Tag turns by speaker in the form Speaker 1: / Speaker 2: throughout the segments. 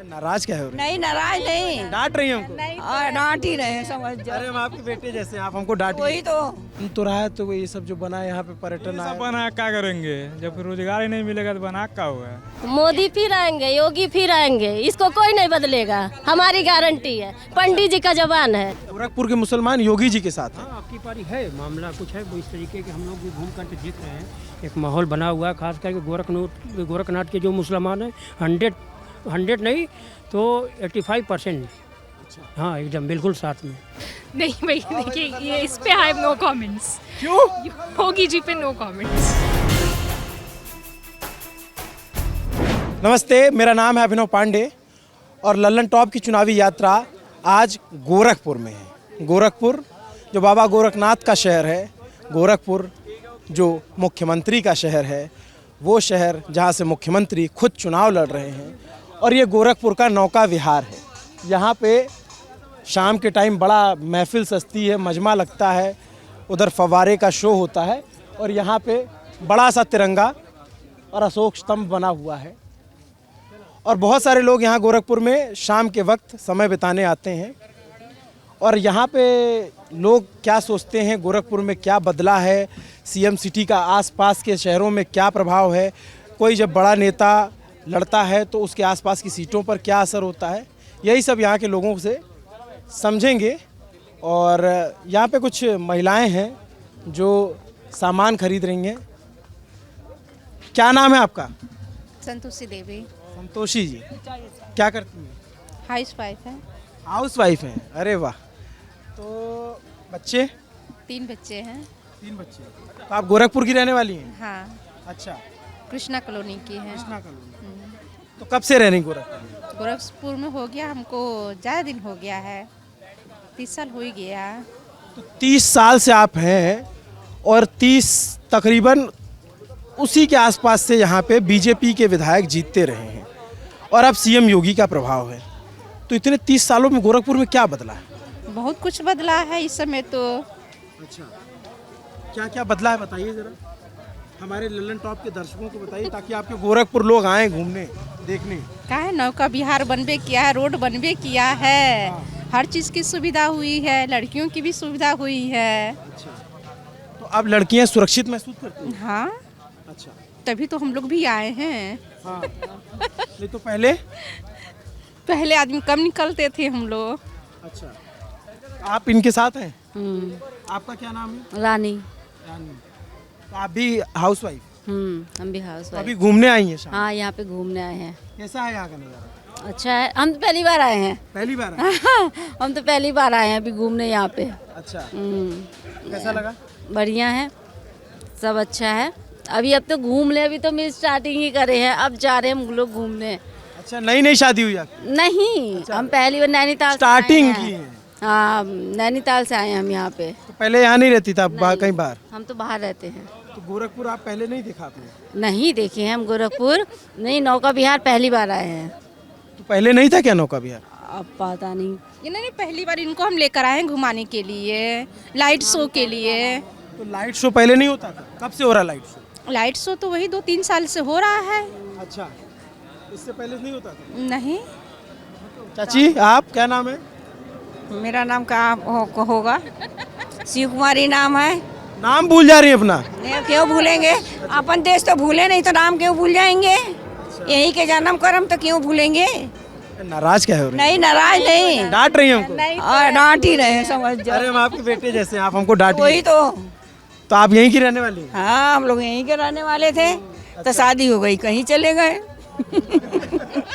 Speaker 1: नाराज क्या हो रही
Speaker 2: नहीं नाराज नहीं,
Speaker 1: डांट रही हैं हमको?
Speaker 2: डांट ही रहे हैं, समझ जाओ।
Speaker 1: अरे हम आपके बेटे जैसे हैं, आप हमको डांट
Speaker 2: वही तो
Speaker 1: तो रहा है। तो ये सब जो बना है यहाँ पे पर्यटन
Speaker 3: सब
Speaker 1: आया,
Speaker 3: बना क्या करेंगे जब रोजगार ही नहीं मिलेगा तो बना क्या होगा।
Speaker 4: मोदी फिर आएंगे, योगी फिर आएंगे, इसको कोई नहीं बदलेगा, हमारी गारंटी है। पंडित जी का जबान है।
Speaker 1: गोरखपुर के मुसलमान योगी जी के साथ हैं।
Speaker 5: आपकी पारी है, मामला कुछ है वो इस तरीके के हम लोग भी घूम करके देख रहे हैं। एक माहौल बना हुआ है, खास करके गोरखनाथ के जो मुसलमान हैं 100 नहीं तो 85%। हाँ एकदम बिल्कुल साथ में।
Speaker 6: नहीं भाई देखिए, ये इस पे आई हैव नो कमेंट्स।
Speaker 1: क्यों?
Speaker 6: होगी जी पे नो कमेंट्स।
Speaker 1: नमस्ते, मेरा नाम है अभिनव पांडे और लल्लन टॉप की चुनावी यात्रा आज गोरखपुर में है। गोरखपुर जो बाबा गोरखनाथ का शहर है, गोरखपुर जो मुख्यमंत्री का शहर है, वो शहर जहाँ से मुख्यमंत्री खुद चुनाव लड़ रहे हैं। और ये गोरखपुर का नौका विहार है। यहाँ पे शाम के टाइम बड़ा महफिल सजती है, मजमा लगता है, उधर फव्वारे का शो होता है और यहाँ पे बड़ा सा तिरंगा और अशोक स्तंभ बना हुआ है। और बहुत सारे लोग यहाँ गोरखपुर में शाम के वक्त समय बिताने आते हैं। और यहाँ पे लोग क्या सोचते हैं, गोरखपुर में क्या बदला है, सीएम सिटी का आसपास के शहरों में क्या प्रभाव है, कोई जब बड़ा नेता लड़ता है तो उसके आसपास की सीटों पर क्या असर होता है, यही सब यहाँ के लोगों से समझेंगे। और यहाँ पे कुछ महिलाएं हैं जो सामान खरीद रही हैं। क्या नाम है आपका?
Speaker 7: संतोषी देवी।
Speaker 1: संतोषी जी, क्या करती हैं?
Speaker 7: हाउस वाइफ है।
Speaker 1: हाउस वाइफ हैं, अरे वाह। तो बच्चे?
Speaker 7: 3 बच्चे हैं।
Speaker 1: 3 बच्चे। तो आप गोरखपुर की रहने वाली हैं?
Speaker 7: हाँ,
Speaker 1: अच्छा,
Speaker 7: कृष्णा कॉलोनी की है।
Speaker 1: कृष्णा कॉलोनी। तो कब से रह रही गोरखपुर में?
Speaker 7: गोरखपुर में हो गया हमको ज़्यादा दिन हो गया है, 30 साल हो ही गया।
Speaker 1: तो 30 साल से आप हैं और 30 तकरीबन उसी के आसपास से यहाँ पे बीजेपी के विधायक जीतते रहे हैं और अब सीएम योगी का प्रभाव है। तो इतने 30 सालों में गोरखपुर में क्या बदला है?
Speaker 7: बहुत कुछ बदला है इस समय तो।
Speaker 1: अच्छा, क्या क्या बदला है बताइए ज़रा, हमारे लल्लन टॉप के दर्शकों को बताइए ताकि आपके गोरखपुर लोग आएँ घूमने देखने।
Speaker 7: क्या है, नौका विहार बनबे किया है, रोड बनबे किया है, हर चीज़ की सुविधा हुई है, लड़कियों की भी सुविधा हुई है।
Speaker 1: अच्छा, तो अब लड़कियाँ सुरक्षित महसूस करती हैं?
Speaker 7: हाँ,
Speaker 1: अच्छा,
Speaker 7: तभी तो हम लोग भी आए हैं।
Speaker 1: हाँ। नहीं तो पहले
Speaker 7: आदमी कम निकलते थे हम लोग।
Speaker 1: अच्छा, आप इनके साथ हैं? आपका क्या नाम है?
Speaker 4: रानी।
Speaker 1: रानी। तो आप भी हाउस वाइफ?
Speaker 4: हम भी हाउस
Speaker 1: तो अभी
Speaker 4: वाइफ।
Speaker 1: घूमने आई हैं शाम?
Speaker 4: हाँ, यहाँ पे घूमने आए हैं।
Speaker 1: कैसा है यहाँ का नज़ारा?
Speaker 4: अच्छा है, हम तो पहली बार आए हैं।
Speaker 1: पहली बार आए?
Speaker 4: हम तो पहली बार आए हैं अभी घूमने यहाँ पे।
Speaker 1: अच्छा,
Speaker 4: हम्म,
Speaker 1: कैसा लगा?
Speaker 4: बढ़िया है, सब अच्छा है। अभी अब तो घूम ले, अभी तो मैं स्टार्टिंग ही करे हैं, अब जा रहे हैं हम लोग घूमने।
Speaker 1: अच्छा, नई नई शादी हुई आपकी?
Speaker 4: नहीं, हम पहली बार नैनीताल से
Speaker 1: स्टार्टिंग
Speaker 4: आए
Speaker 1: की
Speaker 4: हैं।
Speaker 1: है?
Speaker 4: हाँ, नैनीताल से आए हैं हम यहाँ पे।
Speaker 1: तो पहले यहाँ नहीं रहती था, कहीं बाहर?
Speaker 4: हम तो बाहर रहते हैं।
Speaker 1: तो गोरखपुर आप पहले नहीं देखा आपने?
Speaker 4: नहीं देखे हैं हम गोरखपुर, नहीं, नौका विहार पहली बार आए हैं।
Speaker 1: तो पहले नहीं था क्या नौका विहार?
Speaker 4: अब पता नहीं।
Speaker 7: ये नहीं, पहली बार इनको हम लेकर आए हैं घुमाने के लिए, लाइट शो के लिए।
Speaker 1: तो लाइट शो पहले नहीं होता था? कब से हो रहा लाइट शो?
Speaker 7: लाइट शो तो वही 2-3 साल से हो रहा है।
Speaker 1: अच्छा, इससे पहले नहीं होता था?
Speaker 7: नहीं,
Speaker 1: चाची, आप क्या नाम है?
Speaker 2: मेरा नाम कहाँ होगा, शिव कुमारी नाम है।
Speaker 1: नाम भूल जा रही है अपना?
Speaker 2: नहीं, क्यों भूलेंगे, अपन देश तो भूले नहीं तो नाम क्यों भूल जाएंगे। यही के जन्म कर्म तो क्यों भूलेंगे।
Speaker 1: नाराज क्या हो रही?
Speaker 2: नहीं नाराज नहीं,
Speaker 1: डांट रही हैं हमको?
Speaker 2: डांट ही रहे हैं, समझ जाओ।
Speaker 1: अरे हम आपके बेटे जैसे हैं, आप हमको डांट
Speaker 2: वही
Speaker 1: तो आप यहीं की रहने वाली हैं?
Speaker 2: हाँ, हम लोग यहीं के रहने वाले थे, तो शादी हो गई कहीं चले गए।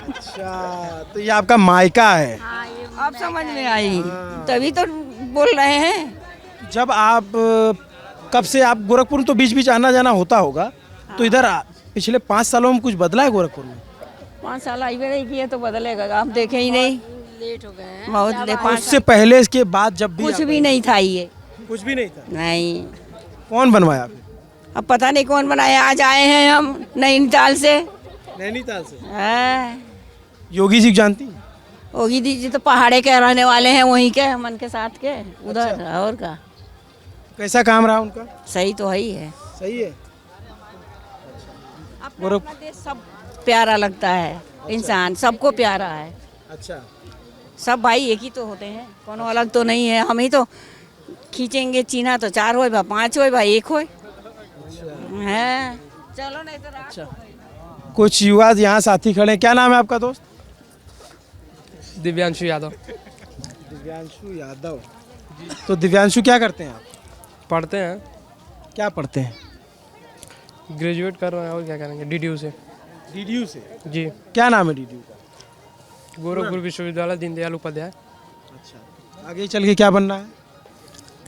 Speaker 1: अच्छा, तो ये आपका मायका है?
Speaker 2: अब समझ में आई, तभी तो बोल रहे हैं।
Speaker 1: जब आप कब से आप गोरखपुर तो बीच बीच आना जाना होता होगा, तो इधर पिछले 5 सालों में कुछ बदला है गोरखपुर में?
Speaker 2: 5 साल आई भी नहीं किए तो बदलेगा, हम देखे ही नहीं।
Speaker 4: लेट हो गए हैं।
Speaker 2: बहुत ले 5
Speaker 1: उससे पहले इसके बाद जब भी
Speaker 2: कुछ
Speaker 1: आप
Speaker 2: भी नहीं था ये।
Speaker 1: कुछ भी नहीं था?
Speaker 2: नहीं,
Speaker 1: कौन बनवाया आपने?
Speaker 2: अब पता नहीं कौन बनाया, आज आए हैं हम नैनीताल से।
Speaker 1: नैनीताल से?
Speaker 2: हाँ,
Speaker 1: योगी जी जानती हैं?
Speaker 2: योगी जी तो पहाड़े के रहने वाले हैं, वहीं के मन के साथ के उधर। और का
Speaker 1: कैसा काम रहा उनका?
Speaker 2: सही तो है ही है।
Speaker 1: सही है।
Speaker 2: अपना देश सब प्यारा लगता है। इंसान सबको प्यारा है।
Speaker 1: अच्छा,
Speaker 2: सब भाई एक ही तो होते हैं, कोनो अलग तो नहीं है। हम ही तो खींचेंगे चीना तो 4 होए बा 5 होए बा 1 होए है। चलो नहीं तो
Speaker 1: अच्छा। कुछ युवा यहाँ साथी खड़े हैं। क्या नाम है आपका दोस्त?
Speaker 8: दिव्यांशु यादव।
Speaker 1: दिव्यांशु यादव। तो दिव्यांशु क्या करते हैं आप?
Speaker 8: पढ़ते हैं,
Speaker 1: क्या पढ़ते हैं?
Speaker 8: ग्रेजुएट कर रहे हैं और क्या करेंगे, डीडीयू से।
Speaker 1: डीडीयू से?
Speaker 8: जी।
Speaker 1: क्या नाम है डीडीयू का?
Speaker 8: गोरखपुर विश्वविद्यालय दीनदयाल उपाध्याय।
Speaker 1: अच्छा, आगे चल के क्या बनना है?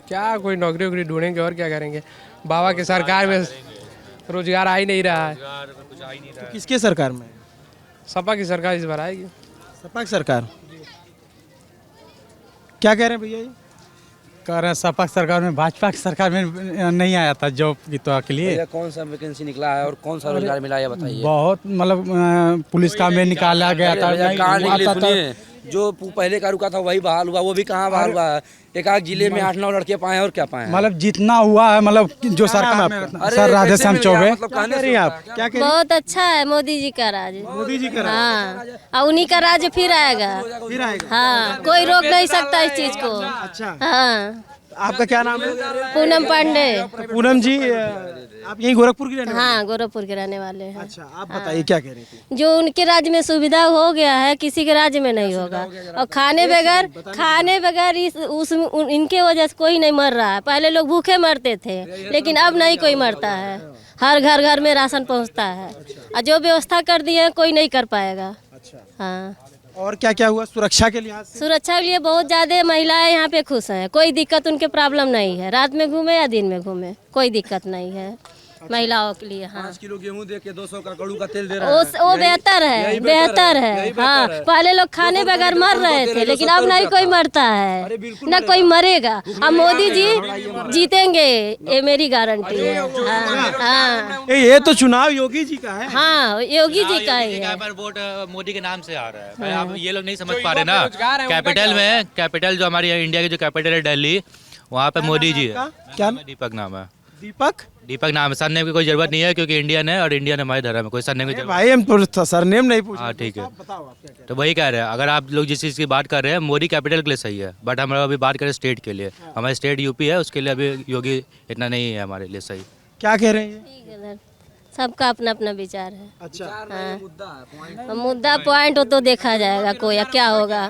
Speaker 8: क्या कोई नौकरी वोकरी ढूंढेंगे और क्या करेंगे। बाबा की सरकार में रोजगार आ ही नहीं रहा है।
Speaker 1: तो किसके सरकार में?
Speaker 8: सपा की सरकार इस बार आएगी।
Speaker 1: सपा की सरकार। क्या कह रहे हैं भैया जी?
Speaker 9: कह रहे हैं सपा सरकार में, भाजपा की सरकार में नहीं आया था जॉब की तो के लिए।
Speaker 10: कौन सा वैकेंसी निकला है और कौन सा रोजगार मिला है बताइए।
Speaker 9: बहुत मतलब पुलिस काम में निकाला गया था।
Speaker 10: कहाँ निकले सुनिए, जो पहले का रुका था वही बहाल हुआ, वो भी कहाँ बहाल हुआ है। एक आध जिले में 8-9 लड़के पाए और क्या पाए।
Speaker 9: मतलब जितना हुआ है, मतलब जो सरकार में। सर राधेश्याम चौबे।
Speaker 1: क्या कह रही हैं आप? क्या कह रही हैं?
Speaker 4: बहुत अच्छा है मोदी जी का राज।
Speaker 1: मोदी जी का राज।
Speaker 4: हाँ, और उन्हीं का राज फिर आएगा।
Speaker 1: फिर आएगा।
Speaker 4: हाँ, कोई रोक नहीं सकता इस चीज को।
Speaker 1: अच्छा,
Speaker 4: हाँ।
Speaker 1: आपका क्या नाम है?
Speaker 4: पूनम पांडे।
Speaker 1: तो पूनम जी, आप यहीं गोरखपुर की रहने वाली हैं?
Speaker 4: हाँ, गोरखपुर के रहने वाले हैं।
Speaker 1: अच्छा, आप बताइए क्या कह रही थी?
Speaker 4: जो उनके राज्य में सुविधा हो गया है, किसी के राज्य में नहीं होगा। और खाने बगैर इनके वजह से कोई नहीं मर रहा है। पहले लोग भूखे मरते थे, लेकिन अब नहीं कोई मरता है। हर घर में राशन पहुंचता है। और जो व्यवस्था कर दिए हैं कोई नहीं कर पाएगा।
Speaker 1: अच्छा,
Speaker 4: हाँ।
Speaker 1: और क्या क्या हुआ सुरक्षा के लिहाज से?
Speaker 4: सुरक्षा के लिए बहुत ज़्यादा महिलाएं यहाँ पे खुश हैं। कोई दिक्कत उनके प्रॉब्लम नहीं है। रात में घूमे या दिन में घूमे कोई दिक्कत नहीं है महिलाओं के लिए। हाँ,
Speaker 10: 5 किलो गेहूं दे के 200 का कड़ू का तेल दे रहा है।
Speaker 4: वो बेहतर है, बेहतर है। हाँ, पहले लोग खाने बगैर मर रहे थे, लेकिन अब नहीं कोई मरता है, न कोई मरेगा। अब मोदी जी जीतेंगे, ये मेरी गारंटी है। हाँ, हाँ।
Speaker 1: ये तो चुनाव योगी जी का है।
Speaker 4: हाँ, योगी जी का ही है।
Speaker 11: पर वोट मोदी के नाम से आ रहा है। भाई आप ये लोग नहीं समझ पा रहे ना। कैपिटल जो हमारी इंडिया की जो कैपिटल है दिल्ली, वहाँ पे मोदी जी है।
Speaker 1: क्या?
Speaker 11: दीपक नाम है।
Speaker 1: दीपक
Speaker 11: नाम है। सरनेम की कोई जरूरत नहीं है, क्योंकि इंडियन है और इंडियन हमारे धर्म है। कोई सरनेम की जरूरत।
Speaker 1: भाई हम तो सरनेम नहीं पूछ।
Speaker 11: हाँ ठीक है, तो वही कह रहे हैं। अगर आप लोग जिस चीज़ की बात कर रहे हैं, मोदी कैपिटल के लिए सही है, बट हम लोग अभी बात करें स्टेट के लिए। हमारे स्टेट यूपी है, उसके लिए अभी योगी इतना नहीं है हमारे लिए सही।
Speaker 1: क्या कह रहे हैं?
Speaker 4: सबका अपना अपना विचार है।
Speaker 1: अच्छा,
Speaker 4: हाँ, मुद्दा पॉइंट हो तो देखा जाएगा कोई क्या होगा।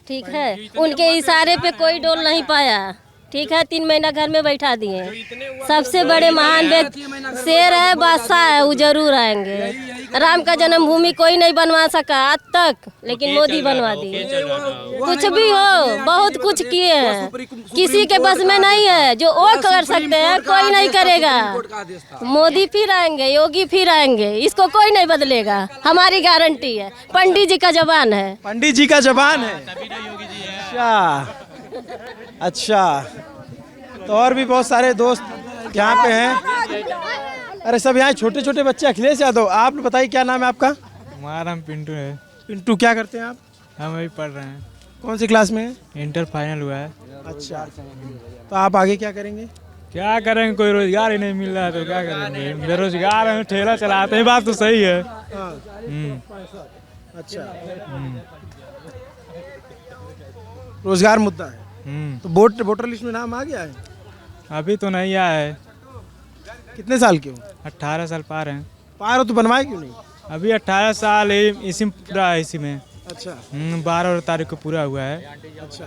Speaker 4: ठीक है, उनके इशारे पे कोई डोल नहीं पाया। ठीक है, 3 महीना घर में बैठा दिए। सबसे बड़े महान व्यक्ति शेर है, बादशाह है, वो जरूर आएंगे। राम का जन्मभूमि कोई नहीं बनवा सका आज तक, लेकिन मोदी बनवा दिए। कुछ भी हो, बहुत कुछ किए हैं, किसी के बस में नहीं है। जो वो कर सकते हैं कोई नहीं करेगा। मोदी फिर आएंगे, योगी फिर आएंगे, इसको कोई नहीं बदलेगा, हमारी गारंटी है। पंडित जी का जबान है।
Speaker 1: पंडित जी का जबान है। अच्छा, तो और भी बहुत सारे दोस्त यहाँ पे हैं। अरे सब यहाँ छोटे छोटे बच्चे। अखिलेश यादव, आप बताइए क्या नाम है आपका?
Speaker 3: हमारा नाम पिंटू है।
Speaker 1: पिंटू, क्या करते हैं आप?
Speaker 3: हम अभी पढ़ रहे हैं।
Speaker 1: कौन सी क्लास में है?
Speaker 3: इंटर फाइनल हुआ है।
Speaker 1: अच्छा, तो आप आगे क्या करेंगे?
Speaker 3: क्या करेंगे, कोई रोजगार ही नहीं मिल रहा है तो क्या करेंगे। बेरोजगार हैं, ठेला चलाते हैं। बात तो सही है।
Speaker 1: अच्छा, रोजगार मुद्दा है। तो वोटर लिस्ट में नाम आ गया है?
Speaker 3: अभी तो नहीं आया है।
Speaker 1: कितने साल के हो?
Speaker 3: 18 साल पार हैं।
Speaker 1: पार हो तो बनवाए क्यों नहीं?
Speaker 3: अभी 18 साल इसी में पूरा है। इसी में
Speaker 1: अच्छा,
Speaker 3: 12 तारीख को पूरा हुआ है।
Speaker 1: अच्छा।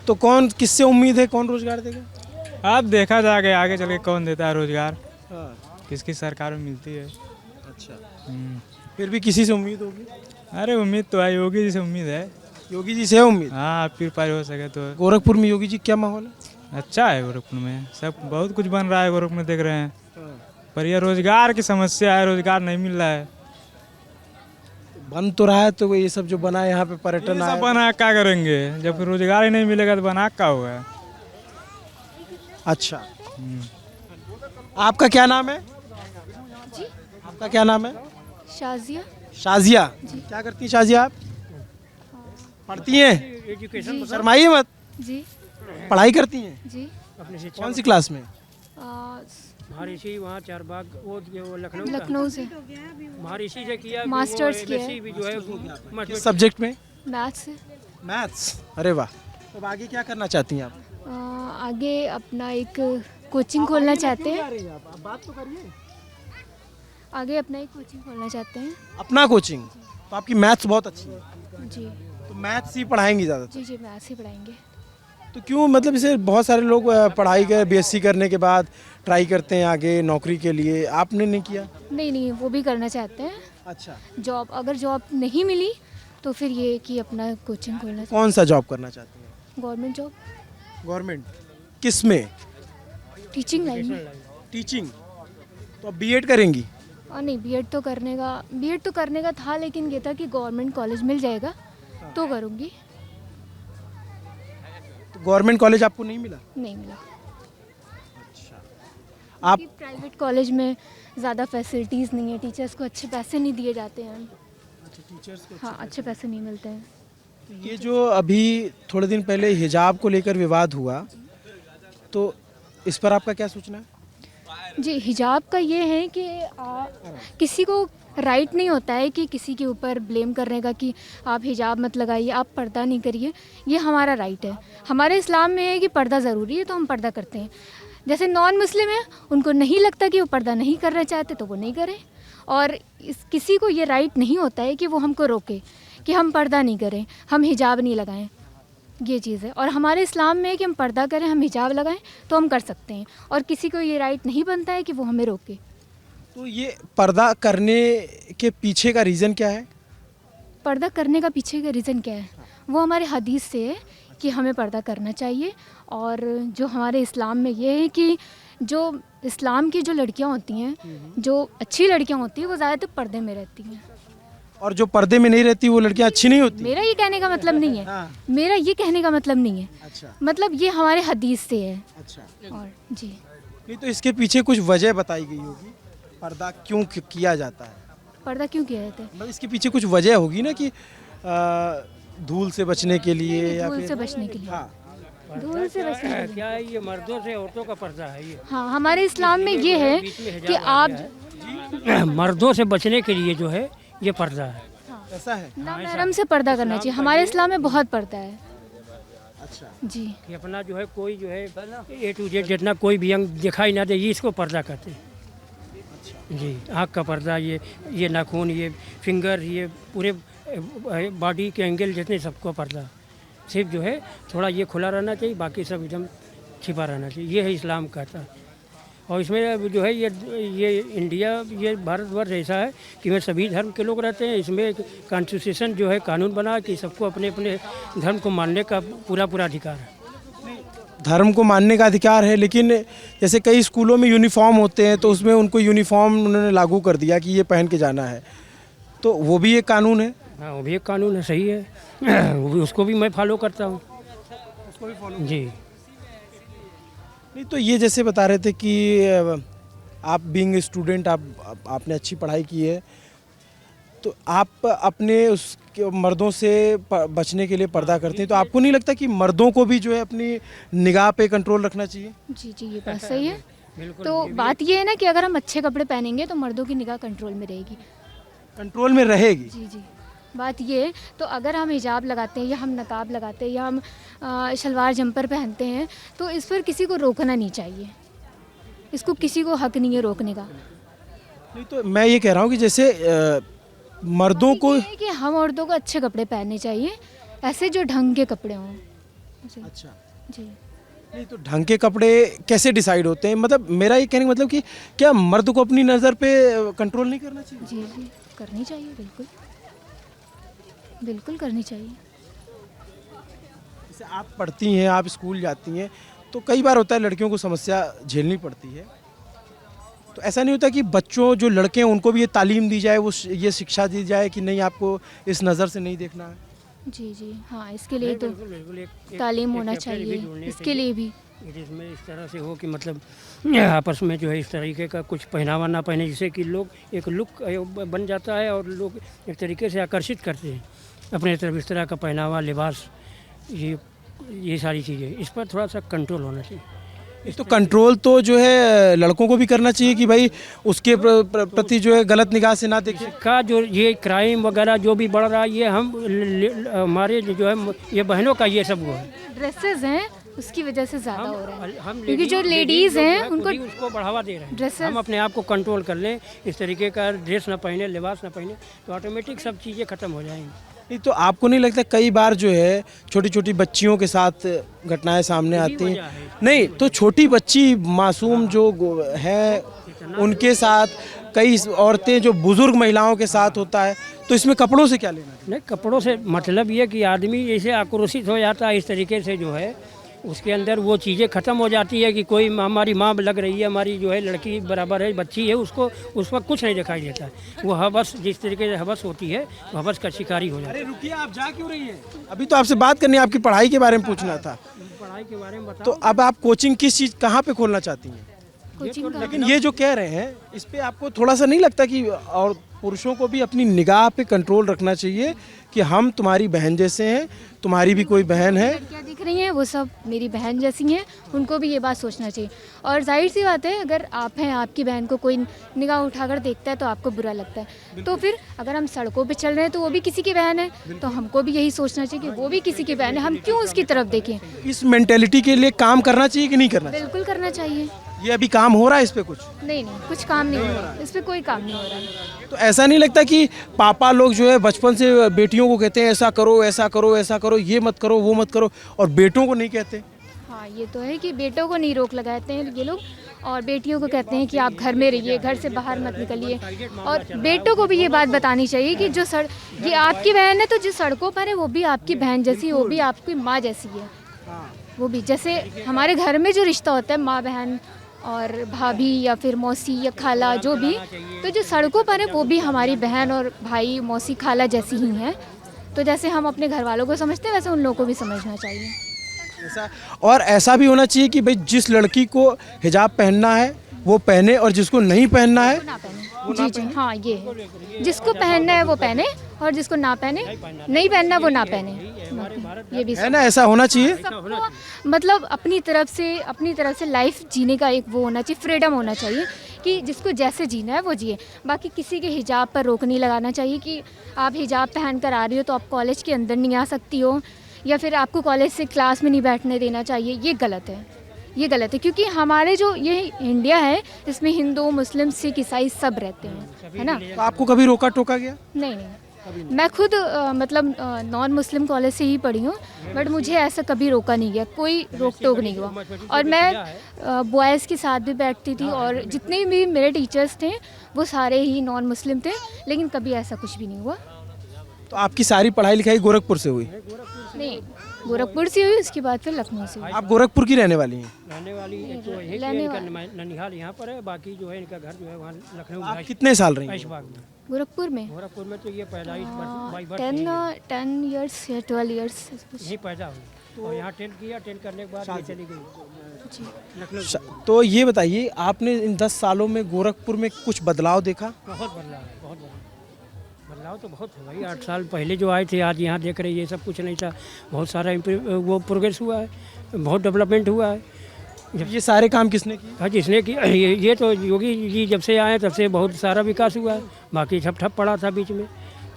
Speaker 1: तो कौन, किससे उम्मीद है, कौन रोजगार देगा?
Speaker 3: अब देखा जाएगा आगे चल के कौन देता है रोजगार।
Speaker 1: हाँ।
Speaker 3: किसकी सरकार में मिलती है।
Speaker 1: अच्छा, फिर भी किसी से उम्मीद होगी?
Speaker 3: अरे उम्मीद तो है, योगी जी से उम्मीद है।
Speaker 1: योगी जी से है उम्मीद?
Speaker 3: हाँ, फिर पार हो सके तो।
Speaker 1: गोरखपुर में योगी जी क्या माहौल है?
Speaker 3: अच्छा है गोरखपुर में, सब बहुत कुछ बन रहा है गोरखपुर में, देख रहे हैं। पर यह रोजगार की समस्या है, रोजगार नहीं मिल रहा है।
Speaker 1: बन तो रहा है, तो ये सब जो बना है यहाँ पे पर्यटन
Speaker 3: सब बना क्या करेंगे, जब फिर रोजगार ही नहीं मिलेगा तो बना क्या होगा।
Speaker 1: अच्छा, आपका क्या नाम है?
Speaker 12: जी,
Speaker 1: आपका क्या नाम है?
Speaker 12: शाजिया।
Speaker 1: शाजिया, क्या करती हैं शाजिया आप? पढ़ती हैं? शर्माइए मत।
Speaker 12: जी।
Speaker 1: पढ़ाई करती हैं?
Speaker 12: जी।
Speaker 1: कौन सी क्लास में?
Speaker 5: महर्षि वहाँ चारबाग वो लखनऊ का।
Speaker 12: लखनऊ से
Speaker 5: महर्षि से किया,
Speaker 12: मास्टर्स किया
Speaker 5: MSc भी जो है
Speaker 1: किस सब्जेक्ट में?
Speaker 12: मैथ्स से।
Speaker 1: मैथ्स। अरे वाह। तो आगे क्या करना चाहती हैं आप?
Speaker 12: आगे अपना एक कोचिंग खोलना चाहते हैं।
Speaker 1: आप बात तो करिए।
Speaker 12: आगे अपना एक कोचिंग खोलना चाहते हैं।
Speaker 1: अपना कोचिंग? तो आपकी मैथ्स बहुत अच्छी है।
Speaker 12: जी
Speaker 1: तो मैथ्स ही पढ़ाएंगी ज़्यादा?
Speaker 12: जी जी मैथ्स ही पढ़ाएंगे।
Speaker 1: तो क्यों, मतलब इसे बहुत सारे लोग पढ़ाई कर BSc करने के बाद ट्राई करते हैं आगे नौकरी के लिए, आपने नहीं किया?
Speaker 12: नहीं नहीं, वो भी करना चाहते हैं।
Speaker 1: अच्छा।
Speaker 12: जॉब, अगर जॉब नहीं मिली तो फिर ये कि अपना कोचिंग खोलना।
Speaker 1: कौन सा जॉब करना चाहती हैं?
Speaker 12: Government job.
Speaker 1: गवर्नमेंट किस में?
Speaker 12: टीचिंग लाइन में।
Speaker 1: टीचिंग। तो अब B.Ed करेंगी?
Speaker 12: और नहीं, बीएड तो करने का था, लेकिन ये था कि गवर्नमेंट कॉलेज मिल जाएगा तो करूँगी।
Speaker 1: तो गवर्नमेंट कॉलेज आपको नहीं मिला?
Speaker 12: नहीं मिला।
Speaker 1: आप
Speaker 12: प्राइवेट कॉलेज में ज़्यादा फैसिलिटीज़ नहीं है, टीचर्स को अच्छे पैसे नहीं दिए जाते हैं।
Speaker 1: टीचर्स को
Speaker 12: हाँ, अच्छे पैसे नहीं मिलते हैं।
Speaker 1: तो ये जो अभी थोड़े दिन पहले हिजाब को लेकर विवाद हुआ, तो इस पर आपका क्या सोचना है?
Speaker 12: जी, हिजाब का ये है कि किसी को राइट नहीं होता है कि किसी के ऊपर ब्लेम करने का कि आप हिजाब मत लगाइए, आप पर्दा नहीं करिए। ये हमारा राइट है। हमारे इस्लाम में है कि पर्दा ज़रूरी है, तो हम पर्दा करते हैं। जैसे नॉन मुस्लिम है, उनको नहीं लगता कि वो पर्दा नहीं करना चाहते तो वो नहीं करें। और किसी को ये राइट नहीं होता है कि वो हमको रोके कि हम पर्दा नहीं करें, हम हिजाब नहीं लगाएं। ये चीज़ है। और हमारे इस्लाम में है कि हम पर्दा करें, हम हिजाब लगाएं तो हम कर सकते हैं। और किसी को ये राइट नहीं बनता है कि वो हमें रोके।
Speaker 1: तो ये पर्दा करने के पीछे का रीज़न क्या है?
Speaker 12: पर्दा करने का पीछे का रीज़न क्या है? वो हमारे हदीस से है कि हमें पर्दा करना चाहिए। और जो हमारे इस्लाम में ये है कि जो इस्लाम की जो लड़कियां होती हैं, जो अच्छी लड़कियां होती हैं, वो ज़्यादातर पर्दे में रहती हैं।
Speaker 1: और जो पर्दे में नहीं रहती वो लड़कियां अच्छी नहीं होती?
Speaker 12: मेरा ये कहने का मतलब नहीं है।
Speaker 1: हाँ।
Speaker 12: मेरा ये कहने का मतलब नहीं है।
Speaker 1: अच्छा।
Speaker 12: मतलब ये हमारे हदीस से है।
Speaker 1: अच्छा।
Speaker 12: और जी,
Speaker 1: नहीं तो इसके पीछे कुछ वजह बताई गई होगी, पर्दा क्यों किया जाता है?
Speaker 12: पर्दा क्यों किया जाता है?
Speaker 1: मतलब इसके पीछे कुछ वजह होगी ना कि धूल से बचने के लिए या
Speaker 12: धूल
Speaker 1: फिर
Speaker 12: से बचने के लिए।
Speaker 1: हाँ।
Speaker 12: धूल से बचने के लिए।
Speaker 5: क्या है ये, मर्दों से औरतों का पर्दा है ये।
Speaker 12: हाँ, हमारे इस्लाम में ये है कि आप
Speaker 5: मर्दों से बचने के लिए जो है ये पर्दा है।
Speaker 1: ऐसा है?
Speaker 12: नामहरम से पर्दा करना चाहिए। हमारे इस्लाम में बहुत पर्दा है।
Speaker 1: अच्छा।
Speaker 12: जी,
Speaker 5: कि अपना जो है कोई जो है A to Z जितना कोई भी अंग दिखाई ना दे, ये इसको पर्दा कहते हैं। जी, आँख का पर्दा, ये नाखून, ये फिंगर, ये पूरे बॉडी के एंगल जितने सबको पर्दा। सिर्फ जो है थोड़ा ये खुला रहना चाहिए, बाकी सब एकदम छिपा रहना चाहिए। ये है इस्लाम कहता है। और इसमें जो है ये इंडिया, ये भारतवर्ष ऐसा है कि में सभी धर्म के लोग रहते हैं। इसमें कॉन्स्टिट्यूशन जो है कानून बना कि सबको अपने अपने धर्म को मानने का पूरा अधिकार है।
Speaker 1: धर्म को मानने का अधिकार है, लेकिन जैसे कई स्कूलों में यूनिफॉर्म होते हैं तो उसमें उनको यूनिफॉर्म उन्होंने लागू कर दिया कि ये पहन के जाना है, तो वो भी एक कानून है।
Speaker 5: हाँ, वो भी एक कानून है, सही है। उसको भी मैं फॉलो करता हूँ।
Speaker 1: उसको भी फॉलो?
Speaker 5: जी।
Speaker 1: नहीं तो ये जैसे बता रहे थे कि आप बीइंग स्टूडेंट, आपने अच्छी पढ़ाई की है, तो आप अपने उसके मर्दों से बचने के लिए पर्दा करते हैं, तो आपको नहीं लगता कि मर्दों को भी जो है अपनी निगाह पे कंट्रोल रखना चाहिए?
Speaker 12: जी जी, ये बात सही है। तो बात ये है ना कि अगर हम अच्छे कपड़े पहनेंगे तो मर्दों की निगाह कंट्रोल में रहेगी।
Speaker 1: कंट्रोल में रहेगी?
Speaker 12: जी जी, बात ये है। तो अगर हम हिजाब लगाते हैं या हम नकाब लगाते हैं या हम शलवार जंपर पहनते हैं तो इस पर किसी को रोकना नहीं चाहिए। इसको किसी को हक नहीं है रोकने का।
Speaker 1: नहीं तो मैं ये कह रहा हूँ कि जैसे मर्दों को,
Speaker 12: ये है कि हम औरतों को अच्छे कपड़े पहनने चाहिए, ऐसे जो ढंग के कपड़े हों।
Speaker 1: अच्छा
Speaker 12: जी।
Speaker 1: नहीं तो ढंग के कपड़े कैसे डिसाइड होते हैं? मतलब मेरा ये कहने का मतलब कि क्या मर्द को अपनी नज़र पे कंट्रोल नहीं करना चाहिए?
Speaker 12: जी जी, करनी चाहिए, बिल्कुल बिल्कुल करनी चाहिए।
Speaker 1: जैसे आप पढ़ती हैं, आप स्कूल जाती हैं, तो कई बार होता है लड़कियों को समस्या झेलनी पड़ती है, तो ऐसा नहीं होता कि बच्चों जो लड़के हैं उनको भी ये तालीम दी जाए, वो ये शिक्षा दी जाए कि नहीं आपको इस नज़र से नहीं देखना है?
Speaker 12: जी जी, हाँ, इसके लिए तो
Speaker 5: बिल्कुल
Speaker 12: तालीम होना चाहिए, इसके लिए भी।
Speaker 5: जिसमें इस तरह से हो कि मतलब आपस में जो है इस तरीके का कुछ पहनावा ना पहने, जिससे कि लोग एक लुक बन जाता है और लोग एक तरीके से आकर्षित करते हैं अपने तरफ। इस तरह का पहनावा, लिबास, ये सारी चीज़ें, इस पर थोड़ा सा कंट्रोल होना चाहिए।
Speaker 1: तो कंट्रोल तो जो है लड़कों को भी करना चाहिए कि भाई उसके प्रति जो है गलत निगाह से ना देखें।
Speaker 5: का जो ये क्राइम वगैरह जो भी बढ़ रहा है ये हमारे जो है ये बहनों का ये सब वो है,
Speaker 12: ड्रेसेस हैं उसकी वजह से ज़्यादा हो रहा है, क्योंकि जो लेडीज़ हैं उनको
Speaker 5: उसको बढ़ावा दे रहे हैं।
Speaker 12: ड्रेसेस
Speaker 5: हम अपने आप को कंट्रोल कर लें, इस तरीके का ड्रेस ना पहने, लिबास ना पहने, तो ऑटोमेटिक सब चीज़ें ख़त्म हो जाएंगी।
Speaker 1: नहीं तो आपको नहीं लगता कई बार जो है छोटी छोटी बच्चियों के साथ घटनाएं सामने आती हैं? नहीं तो छोटी बच्ची मासूम जो है उनके साथ, कई औरतें जो बुजुर्ग महिलाओं के साथ होता है, तो इसमें कपड़ों से क्या लेना?
Speaker 5: नहीं, कपड़ों से मतलब ये कि आदमी जैसे आक्रोशित हो जाता है इस तरीके से जो है उसके अंदर वो चीज़ें ख़त्म हो जाती है कि कोई हमारी माँ लग रही है, हमारी जो है लड़की बराबर है, बच्ची है, उसको उस वक्त कुछ नहीं दिखाई देता है। वो हवस जिस तरीके से हवस होती है वो हवस का शिकारी हो जाता है।
Speaker 1: अरे रुकिए, आप जा क्यों रही हैं? अभी तो आपसे बात करनी है, आपकी पढ़ाई के बारे में पूछना था।
Speaker 5: पढ़ाई के बारे में बताओ।
Speaker 1: तो अब आप कोचिंग किस चीज़ कहाँ पे खोलना चाहती हैं?
Speaker 12: कोचिंग
Speaker 1: ये जो कह रहे हैं इस पे आपको थोड़ा सा नहीं लगता कि और पुरुषों को भी अपनी निगाह पे कंट्रोल रखना चाहिए कि हम तुम्हारी बहन जैसे हैं, तुम्हारी भी कोई बहन है?
Speaker 12: क्या दिख रही हैं वो सब मेरी बहन जैसी हैं, उनको भी ये बात सोचना चाहिए। और जाहिर सी बात है, अगर आप हैं, आपकी बहन को कोई निगाह उठाकर देखता है तो आपको बुरा लगता है। तो फिर अगर हम सड़कों पे चल रहे हैं तो वो भी किसी की बहन है, तो हमको भी यही सोचना चाहिए कि वो भी किसी की बहन है, हम क्यों उसकी तरफ देखें।
Speaker 1: इस मेंटेलिटी के लिए काम करना चाहिए कि नहीं करना चाहिए?
Speaker 12: बिल्कुल करना चाहिए।
Speaker 1: ये अभी काम हो रहा है इस पे कुछ?
Speaker 12: नहीं, कुछ काम नहीं हो रहा, इस पर कोई काम नहीं हो रहा है।
Speaker 1: तो ऐसा नहीं लगता कि पापा लोग जो है बचपन से बेटियों को कहते हैं ऐसा करो, ऐसा करो, ऐसा करो, ये मत करो, वो मत करो, और बेटों को नहीं कहते?
Speaker 12: हाँ, ये तो है कि बेटों को नहीं रोक लगाते हैं ये लोग, और बेटियों को कहते हैं कि आप घर में रहिए, घर से बाहर मत निकलिए। और बेटों को भी ये बात बतानी चाहिए कि जो ये आपकी बहन है, तो जो सड़कों पर है वो भी आपकी बहन जैसी, वो भी आपकी माँ जैसी है। वो भी जैसे हमारे घर में जो रिश्ता होता है माँ बहन और भाभी या फिर मौसी या खाला जो भी, तो जो सड़कों पर है वो भी हमारी बहन और भाई, मौसी, खाला जैसी ही हैं। तो जैसे हम अपने घर वालों को समझते हैं वैसे उन लोगों को भी समझना चाहिए।
Speaker 1: ऐसा, और ऐसा भी होना चाहिए कि भाई जिस लड़की को हिजाब पहनना है वो पहने, और जिसको नहीं पहनना है
Speaker 12: ना पहने। जी जी, हाँ, ये है, जिसको पहनना है वो पहने और जिसको ना पहने, नहीं पहनना वो ना पहने, ये भी
Speaker 1: है ना, ऐसा होना चाहिए।
Speaker 12: सबको मतलब अपनी तरफ से लाइफ जीने का एक वो होना चाहिए, फ्रीडम होना चाहिए कि जिसको जैसे जीना है वो जिए। बाकी किसी के हिजाब पर रोक नहीं लगाना चाहिए कि आप हिजाब पहन कर आ रही हो तो आप कॉलेज के अंदर नहीं आ सकती हो, या फिर आपको कॉलेज से क्लास में नहीं बैठने देना चाहिए। ये गलत है, ये गलत है, क्योंकि हमारे जो ये इंडिया है इसमें हिंदू, मुस्लिम, सिख, ईसाई सब रहते हैं, है ना।
Speaker 1: तो आपको कभी रोका टोका गया?
Speaker 12: नहीं, मैं खुद मतलब नॉन मुस्लिम कॉलेज से ही पढ़ी हूँ, बट मुझे ऐसा कभी रोका नहीं गया, कोई रोक टोक नहीं हुआ। और मैं बॉयज़ के साथ भी बैठती थी, और जितने भी मेरे टीचर्स थे वो सारे ही नॉन मुस्लिम थे, लेकिन कभी ऐसा कुछ भी नहीं हुआ।
Speaker 1: तो आपकी सारी पढ़ाई लिखाई गोरखपुर से हुई?
Speaker 12: नहीं, गोरखपुर से हुई, उसके बाद फिर लखनऊ से हुई।
Speaker 1: आप गोरखपुर की रहने वाली हैं?
Speaker 5: रहने वाली तो ननिहाल यहाँ पर है, बाकी जो है इनका घर जो है वहाँ लखनऊ।
Speaker 1: आप कितने साल रही हैं
Speaker 12: गोरखपुर में?
Speaker 5: गोरखपुर में तो ये पैदा
Speaker 12: 10 ईयर्स या 12 ईयर्स
Speaker 5: यहीं पैदा हुई, और यहाँ 10 किया, 10 करने के बाद ये चली गई लखनऊ।
Speaker 1: तो ये बताइए, आपने इन 10 सालों में गोरखपुर में कुछ बदलाव देखा?
Speaker 5: बहुत बदलाव है, बहुत बदलाव तो बहुत है भाई। 8 साल पहले जो आए थे आज यहाँ देख रहे ये सब कुछ नहीं था, बहुत सारा वो प्रोग्रेस हुआ है, बहुत डेवलपमेंट हुआ है।
Speaker 1: ये सारे काम किसने किए?
Speaker 5: हाँ, जिसने की ये तो योगी जी जब से आए तब से बहुत सारा विकास हुआ है, बाकी सब ठप पड़ा था बीच में,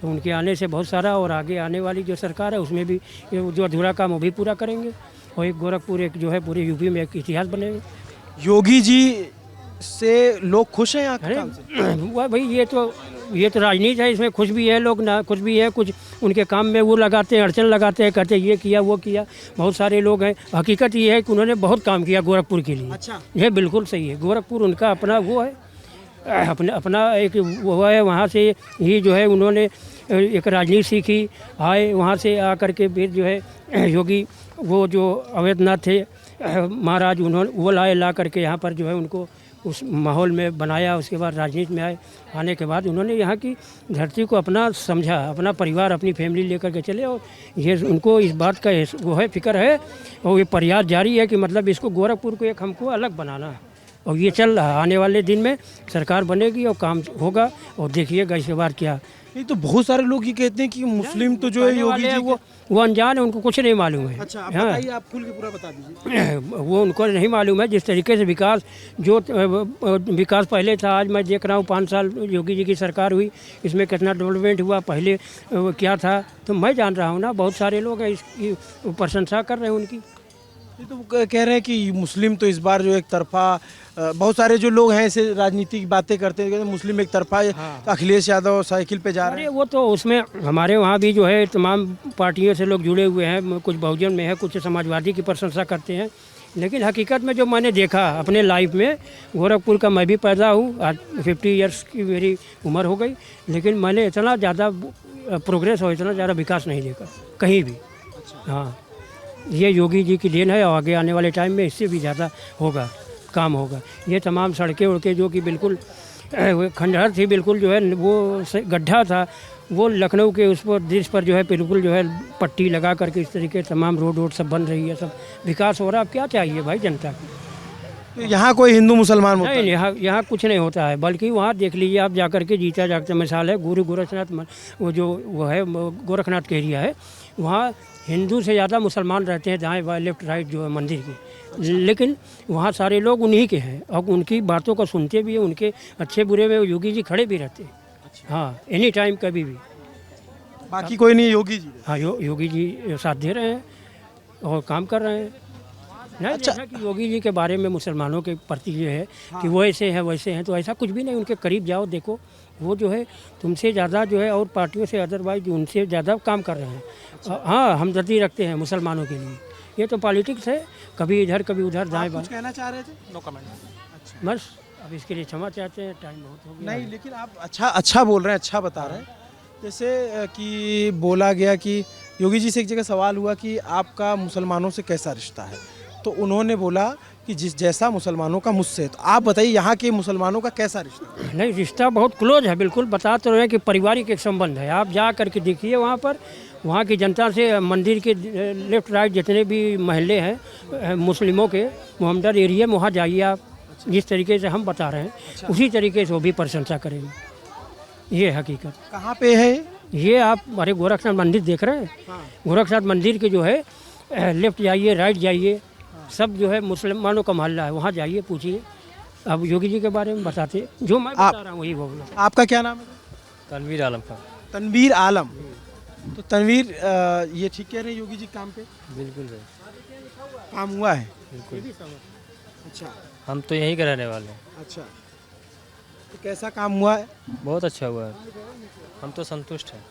Speaker 5: तो उनके आने से बहुत सारा, और आगे आने वाली जो सरकार है उसमें भी जो अधूरा काम वो भी पूरा करेंगे, और एक गोरखपुर एक जो है पूरे यूपी में एक इतिहास बनेगा।
Speaker 1: योगी जी से लोग खुश हैं यहाँ के काम से?
Speaker 5: वह भाई ये तो राजनीति है, इसमें खुश भी है लोग, ना खुश भी है, कुछ उनके काम में वो लगाते हैं, अड़चन लगाते हैं, कहते हैं ये किया वो किया, बहुत सारे लोग हैं। हकीकत ये है कि उन्होंने बहुत काम किया गोरखपुर के लिए।
Speaker 1: अच्छा।
Speaker 5: ये बिल्कुल सही है, गोरखपुर उनका अपना वो है, अपना एक वो है। वहाँ से ही जो है उन्होंने एक राजनीति सीखी, आए वहाँ से आकर के फिर जो है योगी वो जो अवैधनाथ थे महाराज, उन्होंने वो ला करके यहाँ पर जो है उनको उस माहौल में बनाया। उसके बाद राजनीति में आने के बाद उन्होंने यहाँ की धरती को अपना समझा, अपना परिवार, अपनी फैमिली लेकर के चले, और ये उनको इस बात का वो है, फिक्र है, और ये प्रयास जारी है कि मतलब इसको गोरखपुर को एक हमको अलग बनाना है, और ये चल रहा है। आने वाले दिन में सरकार बनेगी और काम होगा और देखिएगा इसके बाद क्या।
Speaker 1: नहीं तो बहुत सारे लोग ये कहते हैं कि मुस्लिम तो जो है योगी जी
Speaker 5: वो अनजान है, उनको कुछ नहीं मालूम है।
Speaker 1: अच्छा, आप बताइए, आप खुल के पूरा बता दीजिए।
Speaker 5: वो उनको नहीं मालूम है जिस तरीके से विकास पहले था, आज मैं देख रहा हूँ 5 साल योगी जी की सरकार हुई, इसमें कितना डेवलपमेंट हुआ, पहले क्या था तो मैं जान रहा हूँ ना। बहुत सारे लोग हैं इसकी प्रशंसा कर रहे हैं उनकी।
Speaker 1: ये तो कह रहे हैं कि मुस्लिम तो इस बार जो एक तरफा, बहुत सारे जो लोग हैं ऐसे राजनीति की बातें करते हैं, कहते हैं मुस्लिम एक तरफा तो अखिलेश यादव साइकिल पे जा रहे हैं।
Speaker 5: वो तो उसमें हमारे वहाँ भी जो है तमाम पार्टियों से लोग जुड़े हुए हैं, कुछ बहुजन में है, कुछ समाजवादी की प्रशंसा करते हैं। लेकिन हकीकत में जो मैंने देखा अपने लाइफ में, गोरखपुर का मैं भी पैदा हूँ, आज 50 ईयर्स की मेरी उम्र हो गई, लेकिन मैंने इतना ज़्यादा प्रोग्रेस और इतना ज़्यादा विकास नहीं देखा कहीं भी। हाँ, ये योगी जी की देन है और आगे आने वाले टाइम में इससे भी ज़्यादा होगा, काम होगा। ये तमाम सड़कें उड़के जो कि बिल्कुल खंडहर थी, बिल्कुल जो है वो गड्ढा था, वो लखनऊ के उस पर दृश्य पर जो है बिल्कुल जो है पट्टी लगा करके इस तरीके तमाम रोड सब बन रही है, सब विकास हो रहा है। अब क्या चाहिए भाई जनता को?
Speaker 1: तो यहाँ कोई हिंदू मुसलमान होता
Speaker 5: नहीं, यहाँ कुछ नहीं होता है, बल्कि वहाँ देख लीजिए आप जाकर के, जीता जागता मिसाल है गुरु गोरखनाथ, वो है गोरखनाथ का एरिया है, वहाँ हिंदू से ज़्यादा मुसलमान रहते हैं, दाएं बाएं लेफ्ट राइट जो है मंदिर के, लेकिन वहाँ सारे लोग उन्हीं के हैं और उनकी बातों को सुनते भी हैं, उनके अच्छे बुरे में योगी जी खड़े भी रहते हैं। हाँ, एनी टाइम कभी भी।
Speaker 1: बाकी कोई नहीं, योगी जी।
Speaker 5: हाँ, योगी जी साथ दे रहे हैं और काम कर रहे हैं। नहीं, अच्छा कि योगी जी के बारे में मुसलमानों के प्रति जो है कि वो ऐसे हैं वैसे हैं, तो ऐसा कुछ भी नहीं। उनके करीब जाओ, देखो, वो जो है तुमसे ज़्यादा जो है और पार्टियों से अदरवाइज उनसे ज़्यादा काम कर रहे हैं। हाँ, हमदर्दी रखते हैं मुसलमानों के लिए। ये तो पॉलिटिक्स है, कभी इधर कभी उधर, दाएं बाएं।
Speaker 1: कहना चाह रहे थे? No comment.
Speaker 5: बस अब इसके लिए क्षमा चाहते हैं, टाइम बहुत हो गया।
Speaker 1: नहीं, लेकिन आप अच्छा बोल रहे हैं, अच्छा बता रहे हैं। जैसे कि बोला गया कि योगी जी से एक जगह सवाल हुआ कि आपका मुसलमानों से कैसा रिश्ता है, तो उन्होंने बोला कि जिस जैसा मुसलमानों का मुझसे। तो आप बताइए यहाँ के मुसलमानों का कैसा रिश्ता है?
Speaker 5: नहीं, रिश्ता बहुत क्लोज है, बिल्कुल बता तो रहे हैं कि पारिवारिक एक संबंध है। आप जा करके देखिए वहाँ पर, वहाँ की जनता से, मंदिर के लेफ्ट राइट जितने भी महल्ले हैं मुस्लिमों के, मोहम्मदर एरिया में, वहाँ जाइए आप, जिस तरीके से हम बता रहे हैं उसी तरीके से वो भी प्रशंसा करेंगे। ये हकीकत।
Speaker 1: कहाँ पे है
Speaker 5: ये? आप अरे गोरखनाथ मंदिर देख रहे हैं? गोरखनाथ मंदिर के जो है लेफ्ट जाइए, राइट जाइए, सब जो है मुसलमानों का मोहल्ला है, वहाँ जाइए, पूछिए। अब योगी जी के बारे में बताते, जो मैं बता रहा हूँ वही बोलना।
Speaker 1: आपका क्या नाम है?
Speaker 13: तनवीर आलम का।
Speaker 1: तनवीर आलम। तो तनवीर, ये ठीक कह रहे हैं योगी जी काम पे?
Speaker 13: बिल्कुल भाई,
Speaker 1: काम हुआ है
Speaker 13: बिल्कुल।
Speaker 1: अच्छा,
Speaker 13: हम तो यहीं के रहने वाले हैं।
Speaker 1: अच्छा, तो कैसा काम हुआ है?
Speaker 13: बहुत अच्छा हुआ है, हम तो संतुष्ट हैं।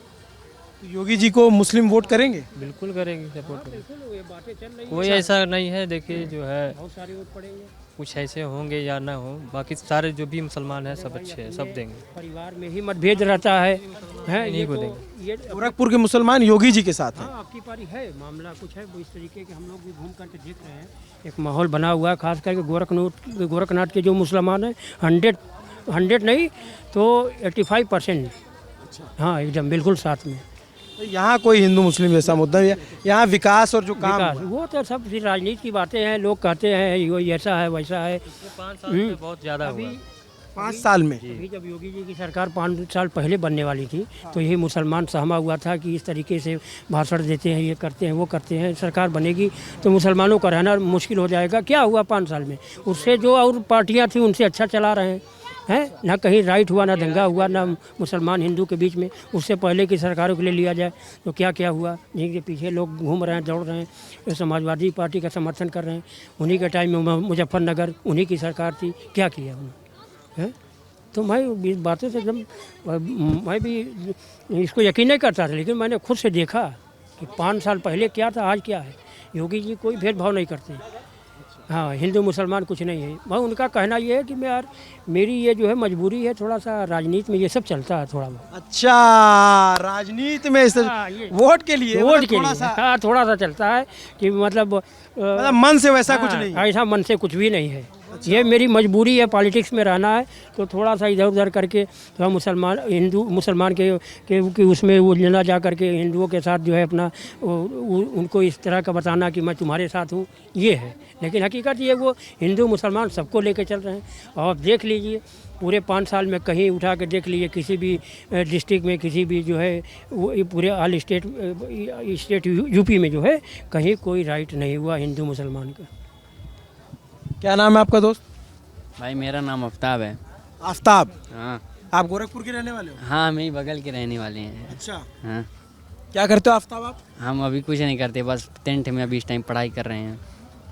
Speaker 1: तो योगी जी को मुस्लिम वोट करेंगे?
Speaker 13: बिल्कुल करेंगे, सपोर्ट करेंगे। कोई ऐसा नहीं है, देखिए जो है कुछ ऐसे होंगे या ना हो, बाकी सारे जो भी मुसलमान हैं सब अच्छे हैं, सब देंगे।
Speaker 5: परिवार में ही मतभेद रहता है,
Speaker 13: इन्हीं को देंगे।
Speaker 5: ये
Speaker 1: गोरखपुर के मुसलमान योगी जी के साथ हैं।
Speaker 5: हाँ, आपकी पारी है, मामला कुछ है वो इस तरीके के। हम लोग भी घूम करके देख रहे हैं, एक माहौल बना हुआ है, खास करके गोरखनाथ के जो मुसलमान हैं 100 नहीं तो 85%। हाँ, एकदम बिल्कुल साथ में।
Speaker 1: तो यहाँ कोई हिंदू मुस्लिम जैसा मुद्दा नहीं है, यहाँ विकास और जो काम
Speaker 5: विकास, वो तो सब राजनीति की बातें हैं। लोग कहते हैं ये ऐसा है वैसा है।
Speaker 13: 5 साल में बहुत ज़्यादा हुआ।
Speaker 1: 5 साल में
Speaker 5: अभी जब योगी जी की सरकार 5 साल पहले बनने वाली थी, तो यही मुसलमान सहमा हुआ था कि इस तरीके से भाषण देते हैं, ये करते हैं, वो करते हैं, सरकार बनेगी तो मुसलमानों का रहना मुश्किल हो जाएगा। क्या हुआ 5 साल में? उससे जो और पार्टियाँ थी उनसे अच्छा चला रहे हैं, ना कहीं राइट हुआ, ना दंगा हुआ, ना मुसलमान हिंदू के बीच में। उससे पहले की सरकारों के लिए लिया जाए तो क्या क्या हुआ, जिनके पीछे लोग घूम रहे हैं, दौड़ रहे हैं, समाजवादी पार्टी का समर्थन कर रहे हैं। उन्हीं के टाइम में मुजफ्फरनगर उन्हीं की सरकार थी, क्या किया उन्होंने? तो मैं इस बातों से एकदम, मैं भी इसको यकीन नहीं करता था, लेकिन मैंने खुद से देखा कि 5 साल पहले क्या था, आज क्या है। योगी जी कोई भेदभाव नहीं करते। हाँ, हिंदू मुसलमान कुछ नहीं है। भाई उनका कहना ये है कि मैं यार, मेरी ये जो है मजबूरी है, थोड़ा सा राजनीति में ये सब चलता है थोड़ा बहुत।
Speaker 1: अच्छा, राजनीति में वोट के लिए,
Speaker 5: वोट के लिए हाँ, थोड़ा सा चलता है कि मतलब
Speaker 1: मन से वैसा कुछ नहीं,
Speaker 5: ऐसा मन से कुछ भी नहीं है। ये मेरी मजबूरी है, पॉलिटिक्स में रहना है तो थोड़ा सा इधर उधर करके थोड़ा मुसलमान के उसमें वो लेना जा करके हिंदुओं के साथ जो है अपना उनको इस तरह का बताना कि मैं तुम्हारे साथ हूँ, ये है। लेकिन हकीकत ये वो हिंदू मुसलमान सबको लेके चल रहे हैं। और देख लीजिए पूरे 5 साल में कहीं उठा के देख लीजिए किसी भी डिस्ट्रिक्ट में, किसी भी जो है वो पूरे ऑल स्टेट यूपी में जो है कहीं कोई राइट नहीं हुआ हिंदू मुसलमान का।
Speaker 1: क्या नाम है आपका दोस्त?
Speaker 14: भाई मेरा नाम आफ्ताब है।
Speaker 1: आफ्ताब?
Speaker 14: हाँ।
Speaker 1: आप गोरखपुर के रहने वाले हो?
Speaker 14: हाँ, हम ही बगल के रहने वाले हैं।
Speaker 1: अच्छा।
Speaker 14: हाँ।
Speaker 1: क्या करते हो आफ्ताब आप?
Speaker 14: हम अभी कुछ नहीं करते, बस 10th में अभी इस टाइम पढ़ाई कर रहे हैं।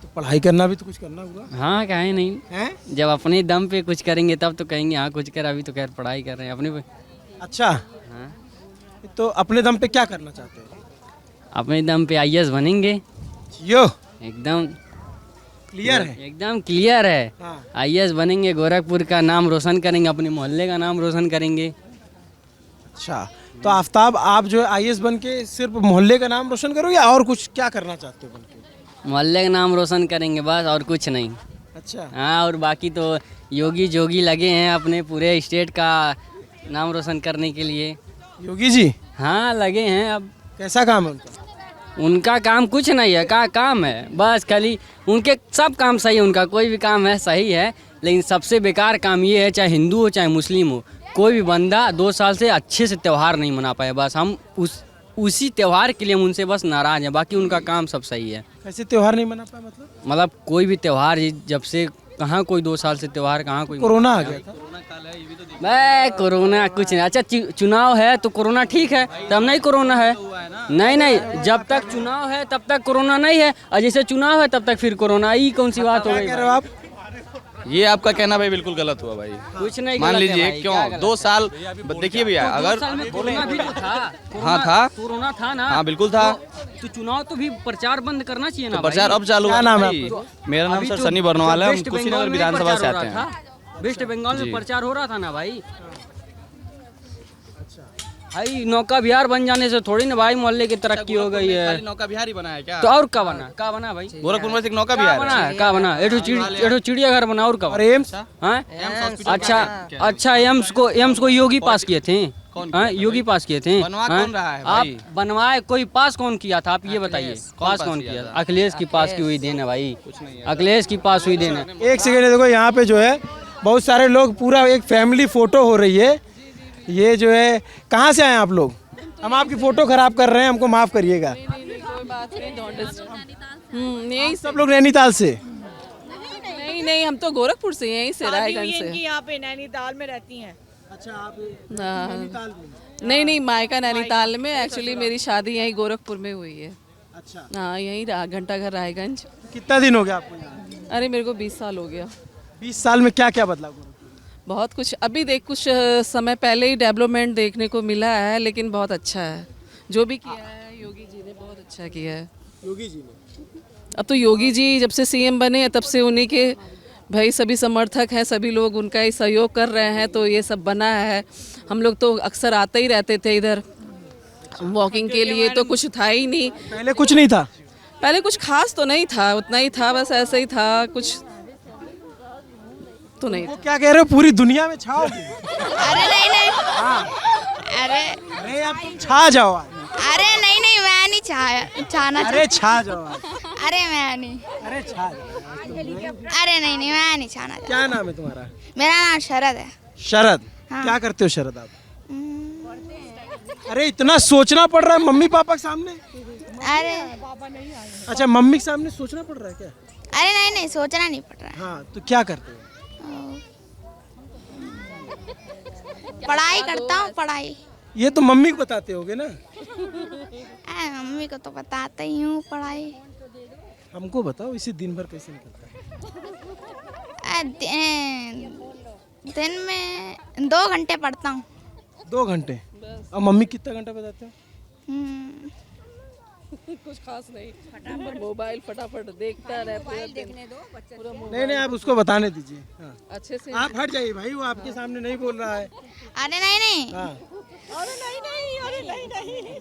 Speaker 1: तो पढ़ाई करना भी तो कुछ करना होगा।
Speaker 14: हाँ, काहे नहीं
Speaker 1: है?
Speaker 14: जब अपने दम पे कुछ करेंगे तब तो कहेंगे हाँ कुछ कर। अभी तो खैर पढ़ाई कर रहे हैं अपने पे।
Speaker 1: अच्छा।
Speaker 14: हाँ।
Speaker 1: तो अपने दम पे क्या करना चाहते हो?
Speaker 14: अपने दम पे IAS बनेंगे।
Speaker 1: यो
Speaker 14: एकदम
Speaker 1: क्लियर है?
Speaker 14: एकदम क्लियर है।
Speaker 1: हाँ।
Speaker 14: IAS बनेंगे, गोरखपुर का नाम रोशन करेंगे, अपने मोहल्ले का नाम रोशन करेंगे।
Speaker 1: अच्छा, तो आफ्ताब आप जो है IAS बन के सिर्फ मोहल्ले का नाम रोशन करोगे या और कुछ क्या करना चाहते हो बन के?
Speaker 14: मोहल्ले का नाम रोशन करेंगे बस, और कुछ नहीं।
Speaker 1: अच्छा।
Speaker 14: हाँ, और बाकी तो योगी जोगी लगे हैं अपने पूरे स्टेट का नाम रोशन करने के लिए।
Speaker 1: योगी जी?
Speaker 14: हाँ, लगे हैं। अब
Speaker 1: कैसा काम है उनका?
Speaker 14: उनका काम कुछ नहीं है, का काम है बस खाली उनके सब काम सही है, उनका कोई भी काम है सही है, लेकिन सबसे बेकार काम ये है, चाहे हिंदू हो चाहे मुस्लिम हो, कोई भी बंदा 2 साल से अच्छे से त्यौहार नहीं मना पाए। बस हम उसी त्यौहार के लिए हम उनसे बस नाराज हैं, बाकी उनका काम सब सही है।
Speaker 1: कैसे त्यौहार नहीं मना पाए
Speaker 14: मतलब कोई भी त्यौहार जब से कहाँ कोई 2 साल से त्यौहार कहाँ कोई।
Speaker 1: कोरोना आ गया था।
Speaker 14: कोरोना कुछ नहीं। अच्छा, चुनाव है तो कोरोना ठीक है, तब नहीं कोरोना है। नहीं, जब तक चुनाव है तब तक कोरोना नहीं है, और जैसे चुनाव है तब तक फिर कोरोना। ये कौन सी बात हो गई?
Speaker 1: आप
Speaker 15: ये आपका कहना भाई बिल्कुल गलत हुआ भाई।
Speaker 14: कुछ नहीं
Speaker 15: मान
Speaker 14: गलत है
Speaker 15: लीजिए
Speaker 14: भाई,
Speaker 15: क्यों 2 साल देखिए भैया,
Speaker 14: तो
Speaker 15: अगर
Speaker 14: 2 साल में कोरोना भी तो था।
Speaker 15: हाँ था,
Speaker 14: कोरोना था ना।
Speaker 15: हाँ बिल्कुल था।
Speaker 14: तो चुनाव तो भी प्रचार बंद करना चाहिए ना।
Speaker 15: प्रचार अब चालू।
Speaker 1: क्या नाम है?
Speaker 15: मेरा नाम सर सनी बर्नवाल है, हम कुशीनगर विधानसभा से आते हैं।
Speaker 14: वेस्ट बंगाल में प्रचार हो रहा था ना भाई। भाई नौका विहार बन जाने से थोड़ी ना भाई मोहल्ले की तरक्की हो गई है।
Speaker 15: नौका विहार ही बना है क्या?
Speaker 14: तो और क्या बना? क्या बना भाई?
Speaker 15: गोरखपुर में एक नौका विहार
Speaker 14: बना, क्या बना? एठो चिड़ियाघर बना, और क्या?
Speaker 1: और एम्स?
Speaker 14: अच्छा, एम्स को योगी पास किए थे। योगी पास किए थे।
Speaker 15: बनवा कौन रहा है भाई?
Speaker 14: आप बनवाए, कोई पास कौन किया था? आप ये बताइए, पास कौन किया? अखिलेश की पास की हुई देन है भाई, अखिलेश की पास हुई देन है।
Speaker 1: एक सेकेंड देखो, यहाँ पे जो है बहुत सारे लोग, पूरा एक फैमिली फोटो हो रही है। ये जो है कहाँ से आए आप लोग? हम आपकी फोटो खराब कर रहे हैं, हमको माफ करिएगा।
Speaker 16: यही
Speaker 1: सब लोग नैनीताल से?
Speaker 16: नहीं, हम तो गोरखपुर से, यहीं से, रायगंज से।
Speaker 2: यहाँ पे नैनीताल में रहती हैं।
Speaker 1: अच्छा, आप
Speaker 16: नैनीताल में? नहीं, मायका नैनीताल में। एक्चुअली मेरी शादी यहीं गोरखपुर में हुई है।
Speaker 1: अच्छा।
Speaker 16: हाँ, यहीं घंटा घर रायगंज।
Speaker 1: कितना दिन हो गया आपको यहाँ?
Speaker 16: अरे मेरे को 20 साल हो गया।
Speaker 1: 20 साल में क्या क्या बदलाव?
Speaker 16: बहुत कुछ। अभी कुछ समय पहले ही डेवलपमेंट देखने को मिला है, लेकिन बहुत अच्छा है जो भी किया है योगी जी ने, बहुत अच्छा किया है
Speaker 1: योगी जी ने।
Speaker 16: अब तो योगी जी जब से CM बने तब से उन्हीं के भाई सभी समर्थक हैं, सभी लोग उनका ही सहयोग कर रहे हैं, तो ये सब बना है। हम लोग तो अक्सर आते ही रहते थे इधर वॉकिंग के लिए, तो कुछ था ही नहीं।
Speaker 1: पहले कुछ नहीं था?
Speaker 16: पहले कुछ खास तो नहीं था, उतना ही था, बस ऐसे ही था, कुछ तो नहीं।
Speaker 1: वो क्या कह रहे हो, पूरी दुनिया में छाओ?
Speaker 7: अरे नहीं।
Speaker 1: अरे आप छा जाओ।
Speaker 7: अरे नहीं, मैं नहीं छाना।
Speaker 1: अरे छा जाओ।
Speaker 7: अरे मैं नहीं।
Speaker 1: अरे छा जाओ।
Speaker 7: अरे नहीं, मैं नहीं छाना।
Speaker 1: क्या नाम है तुम्हारा?
Speaker 7: मेरा नाम शरद है।
Speaker 1: शरद?
Speaker 7: हाँ।
Speaker 1: क्या करते हो शरद आप? अरे इतना सोचना पड़ रहा है मम्मी पापा के सामने?
Speaker 7: अरे
Speaker 1: अच्छा, मम्मी के सामने सोचना पड़ रहा है क्या?
Speaker 7: अरे नहीं, सोचना नहीं पड़ रहा है।
Speaker 1: हाँ, तो क्या करते हो?
Speaker 7: पढ़ाई करता हूँ, पढ़ाई।
Speaker 1: ये तो मम्मी को बताते होगे ना?
Speaker 7: मम्मी को तो बताते ही हूँ पढ़ाई।
Speaker 1: हमको बताओ, इसी दिन भर कैसे निकलता है?
Speaker 7: दिन में 2 घंटे पढ़ता हूँ।
Speaker 1: 2 घंटे? और मम्मी कितना घंटा बताते हो?
Speaker 16: कुछ खास नहीं, मोबाइल फटाफट देखता रहता है।
Speaker 1: नहीं, आप उसको बताने दीजिए। हाँ।
Speaker 16: अच्छे से
Speaker 1: आप हट जाइए भाई, वो आपके सामने नहीं बोल रहा है।
Speaker 7: अरे नहीं।
Speaker 1: हाँ।
Speaker 7: अरे नहीं।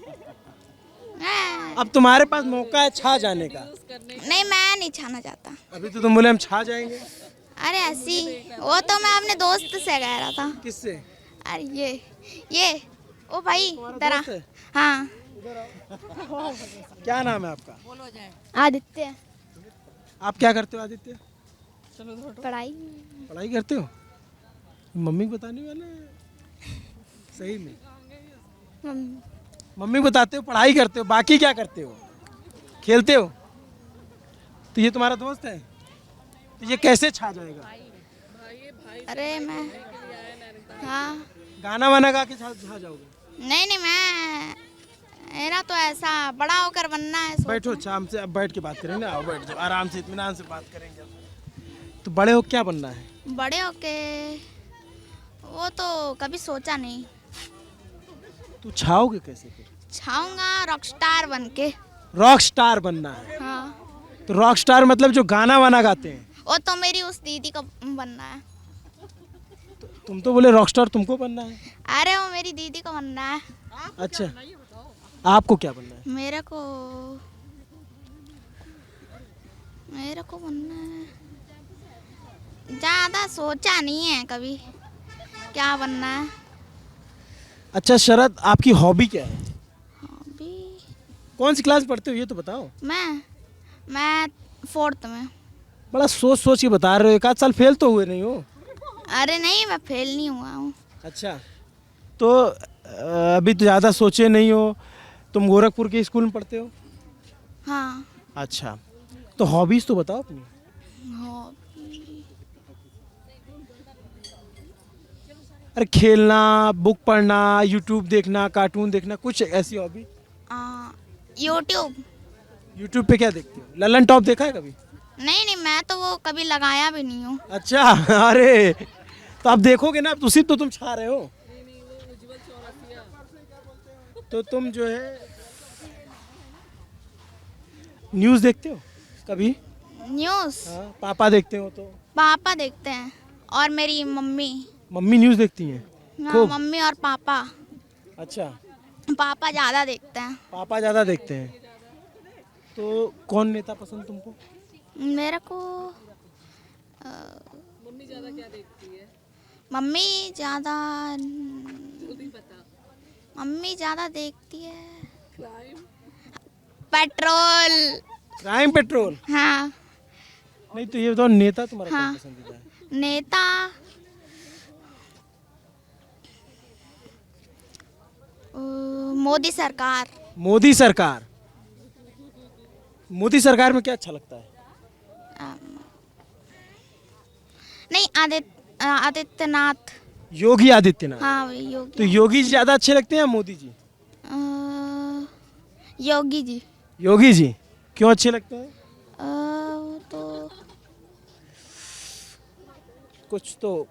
Speaker 1: अब तुम्हारे पास मौका है छा जाने का।
Speaker 7: नहीं, मैं नहीं छाना चाहता।
Speaker 1: अभी तो तुम बोले हम छा जाएंगे।
Speaker 17: अरे ऐसी वो तो मैं अपने दोस्त से कह रहा था।
Speaker 1: किससे?
Speaker 17: अरे ये ओ भाई इधर आ। हाँ
Speaker 1: क्या नाम है आपका?
Speaker 17: आदित्य।
Speaker 1: आप क्या करते हो आदित्य?
Speaker 17: पढ़ाई।
Speaker 1: पढ़ाई करते हो? मम्मी को बताने वाले हैं? सही में मम्मी बताते हो पढ़ाई करते हो, बाकी क्या करते हो? खेलते हो? तो ये तुम्हारा दोस्त है, तो ये कैसे छा जाएगा?
Speaker 17: अरे मैं हाँ
Speaker 1: गाना वाना गा के छा जाओगे?
Speaker 17: नहीं मैं मेरा तो ऐसा बड़ा होकर बनना है।
Speaker 1: बैठो शाम से, अब बैठ के बात करेंगे। आओ बैठ जाओ, आराम से इत्मीनान से बात करेंगे। तो बड़े हो क्या बनना है?
Speaker 17: बड़े होके वो तो कभी सोचा नहीं।
Speaker 1: तू छाओगे कैसे फिर?
Speaker 17: छाऊंगा रॉक स्टार बन के।
Speaker 1: रॉक स्टार बनना है?
Speaker 17: हाँ।
Speaker 1: तो रॉक स्टार मतलब जो गाना वाना गाते हैं?
Speaker 17: वो तो मेरी उस दीदी को बनना है।
Speaker 1: तुम तो बोले रॉक स्टार तुमको बनना है।
Speaker 17: अरे वो मेरी दीदी को बनना है।
Speaker 1: अच्छा, आपको क्या बनना है?
Speaker 17: मेरे को बनना है, ज्यादा सोचा नहीं है कभी क्या बनना है।
Speaker 1: अच्छा शरद, आपकी हॉबी क्या है?
Speaker 17: हॉबी
Speaker 1: कौन सी क्लास पढ़ते हो ये तो बताओ।
Speaker 17: मैं 4th में।
Speaker 1: बड़ा सोच सोच के बता रहे हो, एक आध साल फेल तो हुए नहीं हो?
Speaker 17: अरे नहीं मैं फेल नहीं हुआ हूँ।
Speaker 1: अच्छा, तो अभी तो ज़्यादा सोचे नहीं हो। तुम गोरखपुर के स्कूल में पढ़ते हो?
Speaker 17: हाँ।
Speaker 1: अच्छा, तो हॉबीज तो बताओ अपनी।
Speaker 17: हॉबी
Speaker 1: अरे खेलना, बुक पढ़ना, यूट्यूब देखना, कार्टून देखना, कुछ ऐसी हॉबी?
Speaker 17: यूट्यूब।
Speaker 1: यूट्यूब पे क्या देखते हो? ललन टॉप देखा है कभी?
Speaker 17: नहीं मैं तो वो कभी लगाया भी नहीं हूँ।
Speaker 1: अच्छा, अरे तो आप देखोगे ना, उसी तो तुम छा रहे हो। तो तुम जो है न्यूज़ देखते हो कभी?
Speaker 17: न्यूज़?
Speaker 1: हाँ, पापा देखते हो तो?
Speaker 17: पापा देखते हैं और मेरी मम्मी।
Speaker 1: मम्मी न्यूज़ देखती हैं?
Speaker 17: हाँ, मम्मी और पापा।
Speaker 1: अच्छा,
Speaker 17: पापा ज़्यादा देखते हैं।
Speaker 1: पापा ज़्यादा देखते हैं। तो कौन नेता पसंद तुमको?
Speaker 17: मेरे को
Speaker 16: मम्मी ज़्यादा क्या देखती है?
Speaker 17: मम्मी ज़्यादा देखती है पेट्रोल।
Speaker 1: Crime petrol?
Speaker 17: हाँ।
Speaker 1: नहीं तो ये बताओ, नेता तुम्हारा कौन पसंदीदा है?
Speaker 17: नेता मोदी सरकार।
Speaker 1: मोदी सरकार? मोदी सरकार में क्या अच्छा लगता है?
Speaker 17: नहीं आदित्यनाथ।
Speaker 1: योगी आदित्यनाथ?
Speaker 17: हाँ वही योगी।
Speaker 1: तो योगी जी ज्यादा अच्छे लगते हैं या मोदी जी?
Speaker 17: योगी जी।
Speaker 1: योगी जी क्यों अच्छे लगते हैं?
Speaker 17: तो
Speaker 1: कुछ तो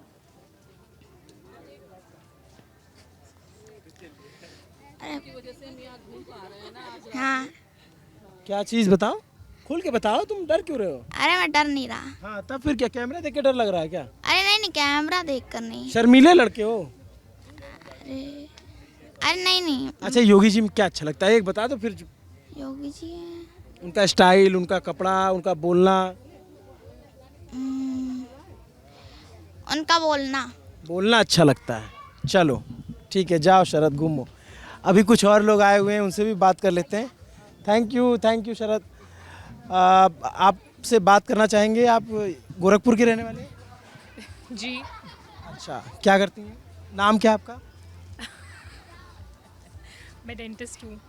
Speaker 17: हाँ।
Speaker 1: क्या चीज बताओ, खुल के बताओ, तुम डर क्यों रहे हो?
Speaker 17: अरे मैं डर नहीं रहा।
Speaker 1: हाँ, तब फिर क्या कैमरा देख के डर लग रहा है क्या?
Speaker 17: अरे नहीं कैमरा देखकर नहीं।
Speaker 1: शर्मीले लड़के हो?
Speaker 17: अरे नहीं।
Speaker 1: अच्छा, योगी जी में क्या अच्छा लगता है एक बता दो फिर।
Speaker 17: योगी जी है
Speaker 1: उनका स्टाइल, उनका कपड़ा, उनका बोलना।
Speaker 17: उनका बोलना
Speaker 1: अच्छा लगता है। चलो ठीक है, जाओ शरद घूमो। अभी कुछ और लोग आए हुए हैं, उनसे भी बात कर लेते हैं। थैंक यू शरद। आपसे बात करना चाहेंगे, आप गोरखपुर के रहने वाले हैं?
Speaker 6: जी।
Speaker 1: अच्छा, क्या करती हैं? नाम क्या आपका?
Speaker 6: मैं डेंटिस्ट हूँ।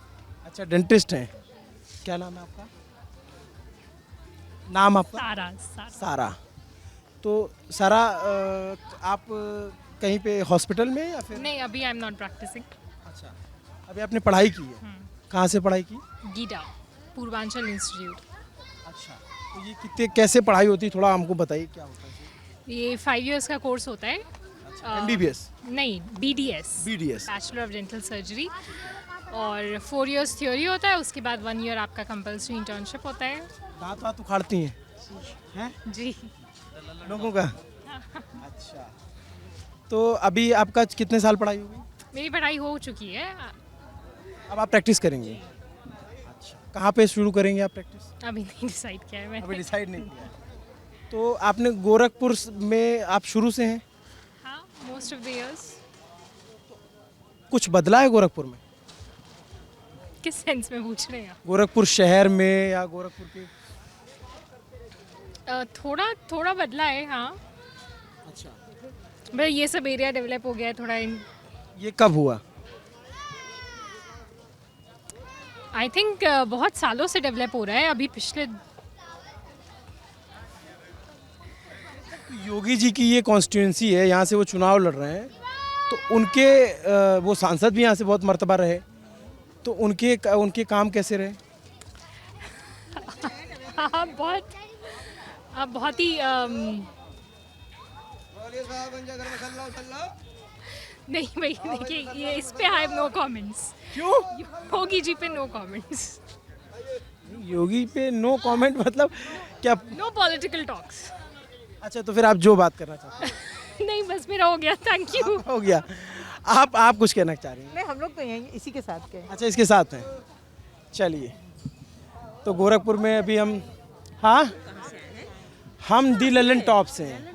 Speaker 1: अच्छा, डेंटिस्ट हैं। क्या नाम है आपका? नाम आपका? सारा। तो सारा, आप कहीं पे हॉस्पिटल में या फिर?
Speaker 6: नहीं, अभी आई एम नॉट प्रैक्टिसिंग।
Speaker 1: अच्छा, अभी आपने पढ़ाई की है? कहाँ से पढ़ाई की?
Speaker 6: गीटा पूर्वांचल इंस्टीट्यूट।
Speaker 1: अच्छा, तो ये कैसे पढ़ाई होती है, थोड़ा हमको बताइए क्या होता है?
Speaker 6: ये 5 years का कोर्स होता है।
Speaker 1: MBBS?
Speaker 6: नहीं, BDS bachelor of dental surgery. और 4 years थ्योरी होता है, उसके बाद 1 year आपका कंपल्सरी इंटर्नशिप होता है।
Speaker 1: दांत वात उखाड़ती हैं?
Speaker 6: जी
Speaker 1: लोगों का? अच्छा, तो अभी आपका कितने साल पढ़ाई होगी?
Speaker 6: मेरी पढ़ाई हो चुकी है।
Speaker 1: अब आप प्रैक्टिस करेंगे? अच्छा, कहाँ पे शुरू करेंगे आप प्रैक्टिस?
Speaker 6: अभी नहीं डिसाइड किया है मैंने।
Speaker 1: अभी डिसाइड नहीं किया। तो आपने गोरखपुर में आप शुरू से हैं?
Speaker 6: हाँ, मोस्ट ऑफ द इयर्स।
Speaker 1: कुछ बदला है गोरखपुर में?
Speaker 6: किस सेंस में पूछ रहे हैं
Speaker 1: गोरखपुर शहर में या गोरखपुर के?
Speaker 6: थोड़ा थोड़ा बदला है, हाँ।
Speaker 1: अच्छा।
Speaker 6: मतलब ये सब एरिया डेवलप हो गया है थोड़ा।
Speaker 1: ये कब हुआ?
Speaker 6: आई थिंक बहुत सालों से डेवलप हो रहा है। अभी पिछले
Speaker 1: योगी जी की ये कॉन्स्टिट्यूंसी है, यहाँ से वो चुनाव लड़ रहे हैं, तो उनके वो सांसद भी यहाँ से बहुत मर्तबा रहे, तो उनके काम कैसे रहे?
Speaker 6: हाँ, बहुत ही नहीं भाई, देखिए ये इस पे आई हैव नो कमेंट्स।
Speaker 1: क्यों?
Speaker 6: योगी जी पे नो कमेंट्स।
Speaker 1: योगी पे नो कमेंट मतलब क्या?
Speaker 6: No political talks.
Speaker 1: अच्छा, तो फिर आप जो बात करना चाहते हैं?
Speaker 6: नहीं, बस मेरा हो गया, थैंक यू।
Speaker 1: हो गया। आप कुछ कहना चाह रही हैं?
Speaker 18: नहीं, हम लोग तो यहीं इसी के साथ के।
Speaker 1: अच्छा, इसके साथ हैं। चलिए, तो गोरखपुर में अभी हम दी ललन टॉप से हैं।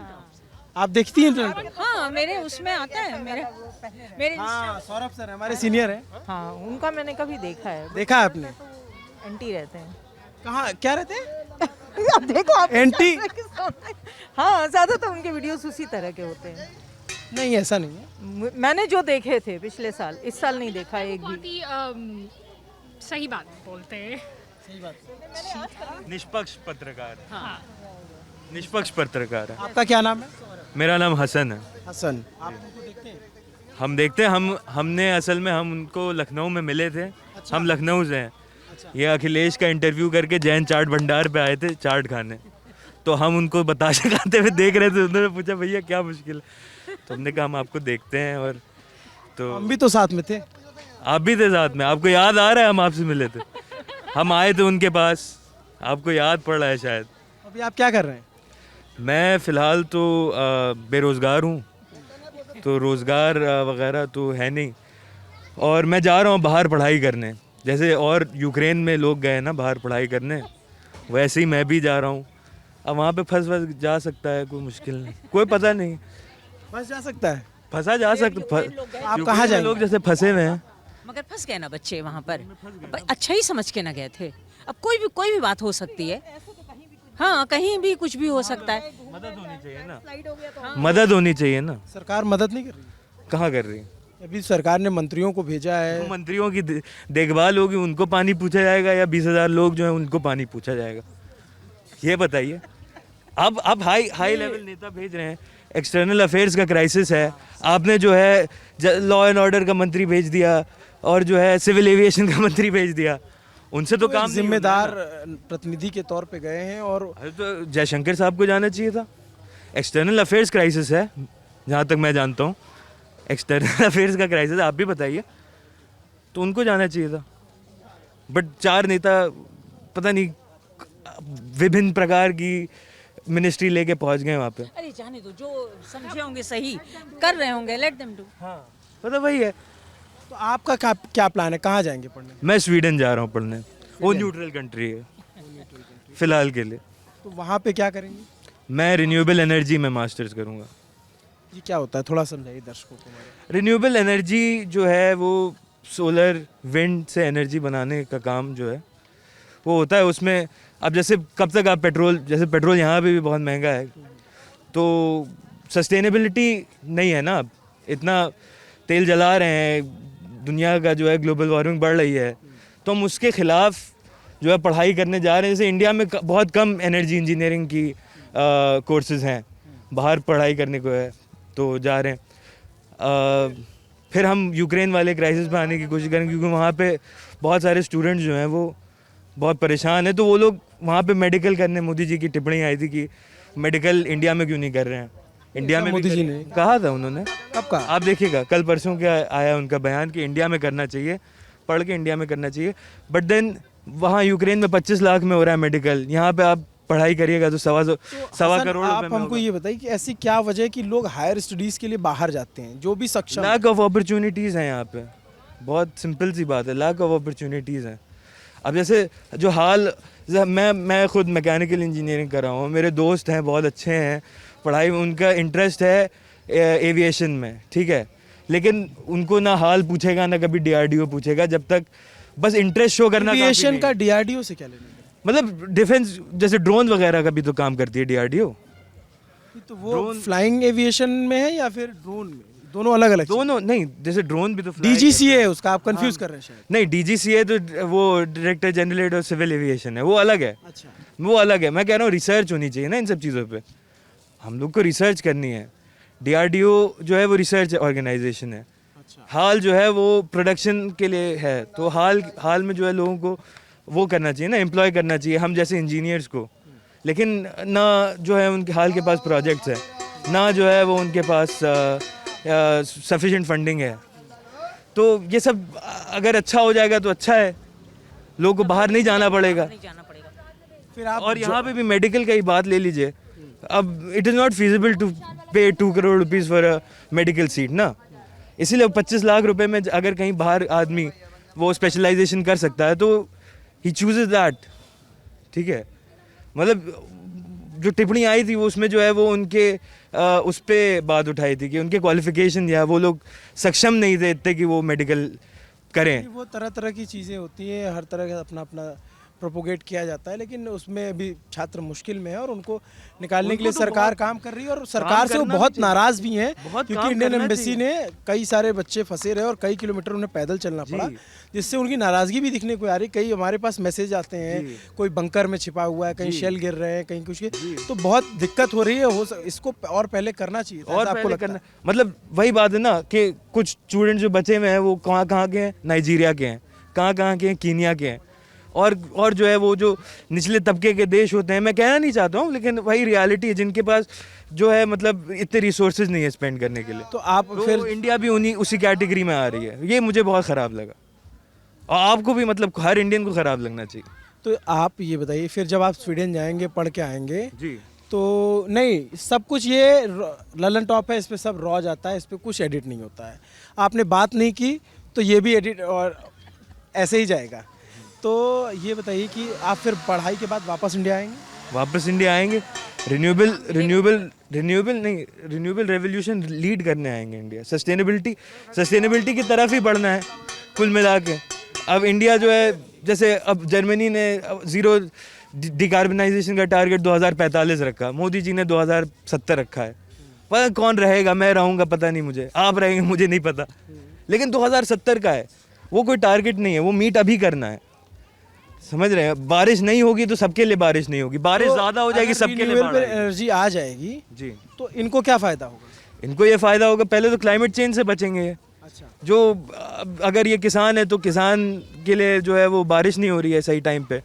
Speaker 1: आप देखती हैं ललन टॉप?
Speaker 18: हाँ, मेरे उसमें आता है, मेरे
Speaker 1: हाँ, सौरभ सर हमारे सीनियर हैं।
Speaker 18: हाँ, उनका मैंने कभी देखा है।
Speaker 1: देखा है आपने?
Speaker 18: एंटी रहते हैं।
Speaker 1: कहाँ, क्या रहते हैं?
Speaker 18: अब देखो आप
Speaker 1: एंटी?
Speaker 18: हाँ, ज़्यादातर उनके वीडियोस उसी तरह के होते हैं।
Speaker 1: नहीं, ऐसा नहीं है।
Speaker 18: मैंने जो देखे थे पिछले साल, इस साल नहीं देखा एक भी।
Speaker 6: बहुत ही सही बात बोलते हैं।
Speaker 1: सही बात।
Speaker 19: निष्पक्ष पत्रकार।
Speaker 6: हाँ।
Speaker 19: निष्पक्ष पत्रकार है।
Speaker 1: आपका क्या नाम है?
Speaker 19: मेरा नाम हसन है।
Speaker 1: हसन। आप उनको देखते हैं?
Speaker 19: हम देखते हैं। हमने असल में हम उनको लखनऊ में मिले थे।
Speaker 1: अच्छा।
Speaker 19: हम लखनऊ से हैं। अच्छा। ये अखिलेश का इंटरव्यू करके जैन चाट भंडार पे आए थे चाट खाने, तो हम उनको बताशा खाते हुए देख रहे थे। उन्होंने पूछा भैया क्या मुश्किल है, तो हमने कहा हम आपको देखते हैं। और तो
Speaker 1: हम भी तो साथ में थे।
Speaker 19: आप भी थे साथ में, आपको याद आ रहा है? हम आपसे मिले थे, हम आए थे उनके पास, आपको याद पड़ रहा है शायद।
Speaker 1: अभी आप क्या कर रहे हैं?
Speaker 19: मैं फ़िलहाल तो बेरोज़गार हूँ, तो रोज़गार वगैरह तो है नहीं, और मैं जा रहा हूँ बाहर पढ़ाई करने। जैसे और यूक्रेन में लोग गए ना बाहर पढ़ाई करने, वैसे ही मैं भी जा रहा हूँ। अब वहाँ पे फंस जा सकता है, कोई मुश्किल नहीं, कोई पता नहीं।
Speaker 1: फंस जा सकता है?
Speaker 19: फंसा जा सकता।
Speaker 1: आप कहाँ जाएंगे?
Speaker 19: लोग जैसे फंसे हुए हैं।
Speaker 18: मगर फंस गए ना बच्चे वहाँ पर, अच्छा ही समझ के ना गए थे। अब कोई भी बात हो सकती है। हाँ, कहीं भी कुछ भी हो सकता है।
Speaker 19: मदद होनी चाहिए ना, मदद होनी चाहिए ना।
Speaker 1: सरकार मदद नहीं कर रही?
Speaker 19: कहाँ कर रही है?
Speaker 1: अभी सरकार ने मंत्रियों को भेजा है।
Speaker 19: मंत्रियों की देखभाल होगी, उनको पानी पूछा जाएगा, या 20,000 लोग जो हैं उनको पानी पूछा जाएगा? ये बताइए। अब हाई लेवल नेता भेज रहे हैं। एक्सटर्नल अफेयर्स का क्राइसिस है, आपने जो है लॉ एंड ऑर्डर का मंत्री भेज दिया, और जो है सिविल एविएशन का मंत्री भेज दिया। उनसे तो काम
Speaker 1: जिम्मेदार प्रतिनिधि के तौर पे गए हैं। और
Speaker 19: तो जयशंकर साहब को जाना चाहिए था। एक्सटर्नल अफेयर्स क्राइसिस है, जहाँ तक मैं जानता हूँ एक्सटर्नल अफेयर्स का क्राइसिस, आप भी बताइए, तो उनको जाना चाहिए था। बट 4 नेता पता नहीं विभिन्न प्रकार की मिनिस्ट्री लेके पहुंच गए वहाँ पे।
Speaker 18: अरे जाने दो, जो समझे होंगे सही कर रहे होंगे, लेट देम डू।
Speaker 19: हाँ, पता वही है।
Speaker 1: तो आपका क्या प्लान है? कहाँ जाएंगे पढ़ने?
Speaker 19: मैं स्वीडन जा रहा हूँ पढ़ने। वो न्यूट्रल कंट्री है फिलहाल के लिए।
Speaker 1: तो वहाँ पे क्या करेंगे?
Speaker 19: मैं रिन्यूएबल एनर्जी में मास्टर्स करूँगा।
Speaker 1: ये क्या होता है, थोड़ा समझाइए दर्शकों को।
Speaker 19: रिन्यूएबल एनर्जी जो है वो सोलर विंड से एनर्जी बनाने का काम जो है वो होता है। उसमें अब जैसे कब तक आप जैसे पेट्रोल यहाँ पे भी बहुत महंगा है, तो सस्टेनेबिलिटी नहीं है ना। अब इतना तेल जला रहे हैं, दुनिया का जो है ग्लोबल वार्मिंग बढ़ रही है, तो हम उसके ख़िलाफ़ जो है पढ़ाई करने जा रहे हैं। जैसे इंडिया में बहुत कम एनर्जी इंजीनियरिंग की कोर्सेज़ हैं, बाहर पढ़ाई करने को है तो जा रहे हैं। फिर हम यूक्रेन वाले क्राइसिस पे आने की कोशिश करेंगे, क्योंकि वहाँ पे बहुत सारे स्टूडेंट्स जो हैं वो बहुत परेशान हैं। तो वो लोग वहाँ पे मेडिकल करने, मोदी जी की टिप्पणी आई थी कि मेडिकल इंडिया में क्यों नहीं कर रहे हैं। इंडिया में
Speaker 1: मोदी जी ने
Speaker 19: कहा था, उन्होंने
Speaker 1: कब कहा?
Speaker 19: आप देखिएगा, कल परसों क्या आया उनका बयान कि इंडिया में करना चाहिए, पढ़ के इंडिया में करना चाहिए। बट देन वहाँ यूक्रेन में 25 लाख में हो रहा है मेडिकल, यहाँ पे आप पढ़ाई करिएगा तो सवा करोड़
Speaker 1: आप हमको ये बताइए कि ऐसी क्या वजह है कि लोग हायर स्टडीज़ के लिए बाहर जाते हैं, जो भी सक्षम?
Speaker 19: लैक ऑफ अपॉर्चुनिटीज़ हैं यहाँ पे। बहुत सिंपल सी बात है, लैक ऑफ अपॉर्चुनिटीज़ हैं। अब जैसे जो मैं खुद मैकेनिकल इंजीनियरिंग कर रहा हूँ, मेरे दोस्त हैं बहुत अच्छे हैं, पढ़ाई में उनका इंटरेस्ट है एविएशन में, ठीक है, लेकिन उनको ना हाल पूछेगा ना कभी DRDO पूछेगा, जब तक बस इंटरेस्ट शो करना।
Speaker 1: एविएशन का DRDO से क्या लेना?
Speaker 19: मतलब डिफेंस, जैसे ड्रोन वगैरह का भी तो काम करती है DRDO।
Speaker 1: तो वो फ्लाइंग एविएशन में है या फिर ड्रोन में? दोनों अलग अलग?
Speaker 19: दोनों नहीं, जैसे ड्रोन भी तो
Speaker 1: DGCA है उसका, आप कंफ्यूज कर रहे हैं शायद।
Speaker 19: नहीं, DGCA तो वो director general of civil aviation है, वो अलग है।
Speaker 1: अच्छा,
Speaker 19: वो अलग है। मैं कह रहा हूँ रिसर्च होनी चाहिए ना इन सब चीज़ों पे, हम लोग को रिसर्च करनी है। DRDO जो है वो रिसर्च ऑर्गेनाइजेशन है। हाल जो है वो प्रोडक्शन के लिए है, तो हाल में जो है लोगों को वो करना चाहिए ना, एम्प्लॉय करना चाहिए हम जैसे इंजीनियर्स को, लेकिन ना जो है उनके हाल के पास प्रोजेक्ट्स है, ना जो है वो उनके पास सफिशिएंट फंडिंग है। तो ये सब अगर अच्छा हो जाएगा तो अच्छा है, लोगों को बाहर नहीं जाना पड़ेगा।
Speaker 1: फिर आप
Speaker 19: और यहाँ पे भी मेडिकल का ही बात ले लीजिए, अब it is not feasible to pay 2 crore rupees for a medical seat ना, इसीलिए 25 लाख रुपए में अगर कहीं बाहर आदमी वो स्पेशलाइजेशन कर सकता है तो ही चूजेज दैट, ठीक है। मतलब जो टिप्पणी आई थी वो उसमें जो है वो उनके उस पर बात उठाई थी कि उनके क्वालिफिकेशन या वो लोग सक्षम नहीं थे इतने कि वो मेडिकल करें।
Speaker 1: वो तरह तरह की चीज़ें होती हैं, हर तरह का अपना अपना प्रोपोगेट किया जाता है, लेकिन उसमें अभी छात्र मुश्किल में है और उनको निकालने के लिए सरकार काम कर रही है, और सरकार से वो बहुत नाराज भी हैं, क्योंकि इंडियन एम्बेसी ने कई सारे बच्चे फंसे रहे और कई किलोमीटर उन्हें पैदल चलना पड़ा, जिससे उनकी नाराज़गी भी दिखने को आ रही। कई हमारे पास मैसेज आते हैं, कोई बंकर में छिपा हुआ है, कहीं शेल गिर रहे हैं, कहीं कुछ, तो बहुत दिक्कत हो रही है। इसको और पहले करना चाहिए
Speaker 19: और आपको करना, मतलब वही बात है ना कि कुछ स्टूडेंट जो बचे हुए हैं वो कहाँ के हैं, नाइजीरिया के हैं, कहाँ के हैं, कीनिया के हैं, और जो है वो जो निचले तबके के देश होते हैं, मैं कहना नहीं चाहता हूँ, लेकिन वही रियलिटी है, जिनके पास जो है मतलब इतने रिसोर्सेज नहीं है स्पेंड करने के लिए।
Speaker 1: तो आप फिर
Speaker 19: इंडिया भी उसी कैटेगरी में आ रही है, ये मुझे बहुत ख़राब लगा, और आपको भी, मतलब हर इंडियन को ख़राब लगना चाहिए।
Speaker 1: तो आप ये बताइए, फिर जब आप स्वीडन जाएंगे, पढ़ के आएंगे
Speaker 19: जी,
Speaker 1: तो नहीं सब कुछ ये ललन टॉप है, इस पर सब रॉ जाता है, इस पर कुछ एडिट नहीं होता है। आपने बात नहीं की तो ये भी एडिट और ऐसे ही जाएगा। तो ये बताइए कि आप फिर पढ़ाई के बाद वापस इंडिया आएंगे?
Speaker 19: वापस इंडिया आएंगे, रिन्यूएबल रेवोल्यूशन लीड करने आएंगे इंडिया। सस्टेनेबिलिटी की तरफ ही बढ़ना है कुल मिला के। अब इंडिया जो है, जैसे अब जर्मनी ने ज़ीरो डिकार्बनाइजेशन का टारगेट 2045 रखा, मोदी जी ने 2070 रखा है। पता कौन रहेगा, मैं रहूँगा पता नहीं, मुझे आप रहेंगे मुझे नहीं पता, लेकिन 2070 का है, वो कोई टारगेट नहीं है, वो मीट अभी करना है, समझ रहे हैं। बारिश नहीं होगी तो सबके लिए बारिश नहीं होगी, बारिश ज़्यादा हो जाएगी सबके लिए
Speaker 1: एनर्जी आ जाएगी
Speaker 19: जी,
Speaker 1: तो इनको क्या फ़ायदा होगा?
Speaker 19: इनको ये फ़ायदा होगा, पहले तो क्लाइमेट चेंज से बचेंगे ये।
Speaker 1: अच्छा,
Speaker 19: जो अगर ये किसान है तो किसान के लिए जो है वो बारिश नहीं हो रही है सही टाइम पे,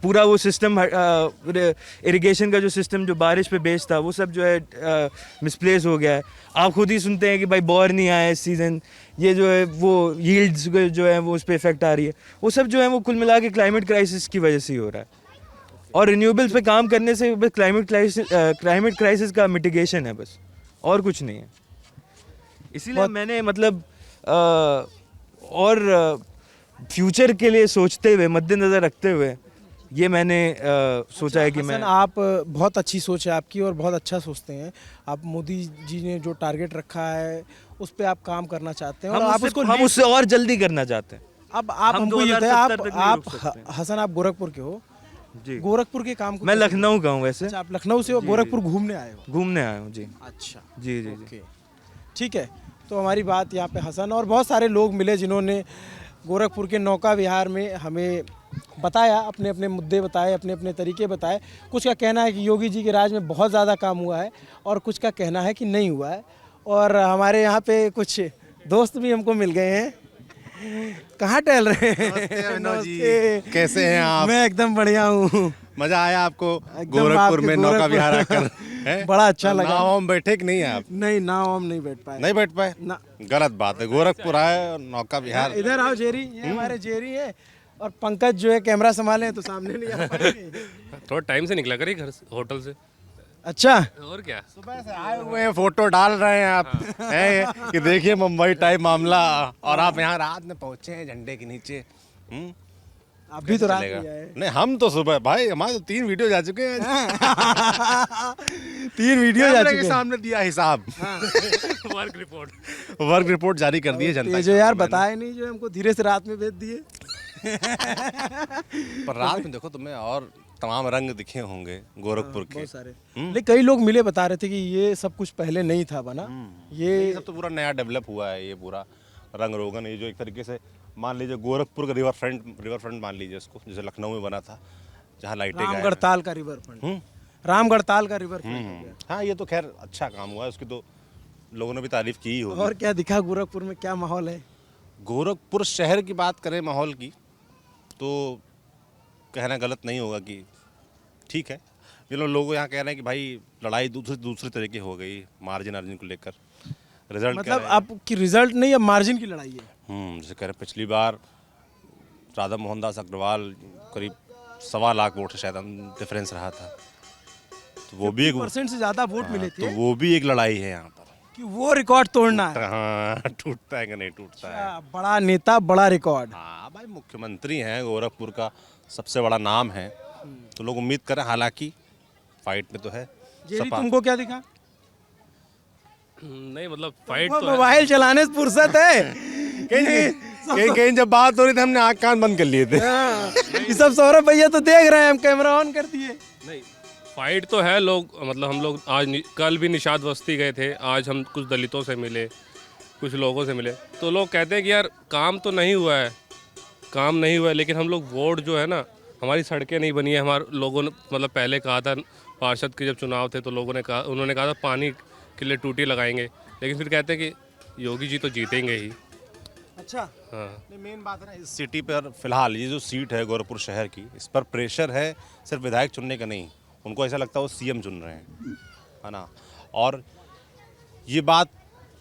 Speaker 19: पूरा वो सिस्टम इरिगेशन का जो सिस्टम जो बारिश पे बेस्ड था वो सब जो है मिसप्लेस हो गया है। आप खुद ही सुनते हैं कि भाई बोर नहीं आया इस सीज़न, ये जो है वो यील्ड्स जो है वो उस पर इफेक्ट आ रही है, वो सब जो है वो कुल मिला के क्लाइमेट क्राइसिस की वजह से ही हो रहा है। और रिन्यूएबल्स पे काम करने से बस क्लाइमेट क्राइसिस का मिटिगेशन है बस, और कुछ नहीं है। इसीलिए मैंने मतलब और फ्यूचर के लिए सोचते हुए, मद्देनज़र रखते हुए ये मैंने सोचा है कि मैं
Speaker 1: आप बहुत अच्छी सोच है आपकी और बहुत अच्छा सोचते हैं आप। मोदी जी ने जो टारगेट रखा है उस पर आप काम करना चाहते हैं और आप
Speaker 19: उससे और जल्दी करना चाहते हैं।
Speaker 1: अब आप हमको ये बताइए, आप हसन आप गोरखपुर के हो
Speaker 19: जी,
Speaker 1: गोरखपुर के काम को
Speaker 19: मैं लखनऊ का हूँ वैसे।
Speaker 1: अच्छा, आप लखनऊ से हो, गोरखपुर घूमने आए हो?
Speaker 19: घूमने आया हूँ जी।
Speaker 1: अच्छा
Speaker 19: जी जी जी,
Speaker 1: ठीक है। तो हमारी बात यहाँ पे हसन और बहुत सारे लोग मिले जिन्होंने गोरखपुर के नौका विहार में हमें बताया, अपने अपने मुद्दे बताए, अपने अपने तरीके बताए। कुछ का कहना है कि योगी जी के राज में बहुत ज़्यादा काम हुआ है और कुछ का कहना है कि नहीं हुआ है। और हमारे यहाँ पे कुछ दोस्त भी हमको मिल गए हैं। कहाँ टहल रहे हैं?
Speaker 20: नमस्ते, कैसे हैं आप?
Speaker 1: मैं एकदम बढ़िया हूँ।
Speaker 20: मजा आया आपको गोरखपुर में नौका विहार आकर?
Speaker 1: बड़ा अच्छा लगा।
Speaker 20: नाव में बैठे कि नहीं आप?
Speaker 1: नहीं, नाव में नहीं बैठ पाए।
Speaker 20: नहीं बैठ पाए
Speaker 1: ना,
Speaker 20: गलत बात है। गोरखपुर आए और नौका विहार।
Speaker 1: इधर आओ जेरी, ये हमारे जेरी है और पंकज जो है कैमरा संभाले तो सामने नहीं आ पाएंगे।
Speaker 21: थोड़ा टाइम से निकला करिए घर से, होटल से।
Speaker 1: अच्छा,
Speaker 21: और क्या,
Speaker 20: सुबह से आए हुए हैं, फोटो डाल रहे हैं आप हैं कि देखिए मुंबई टाइप मामला, और आप यहाँ रात में पहुँचे हैं झंडे के नीचे।
Speaker 1: आप भी तो रात
Speaker 20: चलेगा?
Speaker 1: में आए।
Speaker 20: नहीं, हम तो सुबह भाई, हमारे तो 3 वीडियो जा चुके हैं।
Speaker 1: 3 वीडियो जा
Speaker 20: कैमरे
Speaker 1: चुके
Speaker 20: के
Speaker 1: हैं।
Speaker 20: सामने दिया हिसाब। वर्क रिपोर्ट जारी कर दी है जनता
Speaker 1: ये
Speaker 20: के
Speaker 1: जो यार
Speaker 20: सामने मैंने।
Speaker 1: बताए नहीं, जो हमको धीरे से रात में भेज दिए।
Speaker 20: पर रात में देखो तुम्हें और तमाम रंग दिखे होंगे गोरखपुर के।
Speaker 1: बहुत सारे। लेकिन कई लोग मिले बता रहे थे कि ये सब कुछ पहले नहीं था बना।
Speaker 20: ये सब तो पूरा नया डेवलप हुआ है, ये पूरा रंग रोगन, ये जो एक तरीके से मान लीजिए गोरखपुर का रिवर फ्रंट मान लीजिए इसको, जैसे लखनऊ में बना था, जहाँ लाइटें गायब हैं।
Speaker 1: रामगढ़ ताल का रिवर फ्रंट। रामगढ़ ताल का रिवर फ्रंट।
Speaker 20: हाँ, ये तो खैर अच्छा काम हुआ है, उसकी तो लोगों ने भी तारीफ की ही होगी।
Speaker 1: और क्या दिखा गोरखपुर में, क्या माहौल है?
Speaker 20: गोरखपुर शहर की बात करें माहौल की, तो कहना गलत नहीं होगा कि ठीक है। ये लोग यहाँ कह रहे हैं कि भाई लड़ाई दूसरे तरीके हो गई, मार्जिन को लेकर। रिजल्ट
Speaker 1: मतलब आपकी रिजल्ट नहीं, अब मार्जिन की लड़ाई है।
Speaker 20: जैसे कह रहे पिछली बार राधा मोहनदास अग्रवाल करीब 1.25 लाख वोट से शायद डिफरेंस रहा था, तो वो भी एक
Speaker 1: % से ज्यादा वोट मिले थे।
Speaker 20: तो वो भी एक लड़ाई है यहाँ पर
Speaker 1: कि वो रिकॉर्ड तोड़ना है।
Speaker 20: हाँ, टूटता है कि नहीं टूटता है।
Speaker 1: बड़ा नेता, बड़ा रिकॉर्ड।
Speaker 20: हाँ भाई, मुख्यमंत्री हैं, गोरखपुर का सबसे बड़ा नाम है, तो लोग उम्मीद करें। हालांकि फाइट में तो है
Speaker 1: जेरी, तुमको क्या दिखा?
Speaker 21: नहीं मतलब फाइट
Speaker 1: वो
Speaker 21: तो है।
Speaker 1: मोबाइल चलाने से फुर्सत है।
Speaker 20: कहीं जब बात हो रही थी हमने आँख कान बंद कर लिए थे।
Speaker 1: ये सब सौरभ भैया तो देख रहे हैं, हम कैमरा ऑन कर दिए।
Speaker 21: नहीं, फाइट तो है। लोग मतलब हम लोग आज कल भी निषाद बस्ती गए थे, आज हम कुछ दलितों से मिले, कुछ लोगों से मिले, तो लोग कहते हैं कि यार काम तो नहीं हुआ है, लेकिन हम लोग वोट जो है ना, हमारी सड़कें नहीं बनी है। हमारे लोगों ने मतलब पहले कहा था, पार्षद के जब चुनाव थे तो उन्होंने कहा था पानी के लिए टूटी लगाएंगे, लेकिन फिर कहते हैं कि योगी जी तो जीतेंगे ही।
Speaker 1: अच्छा।
Speaker 20: हाँ, मेन बात है ना, इस सिटी पर फिलहाल ये जो सीट है गोरखपुर शहर की, इस पर प्रेशर है सिर्फ विधायक चुनने का नहीं, उनको ऐसा लगता है वो सीएम चुन रहे हैं, है ना। और ये बात,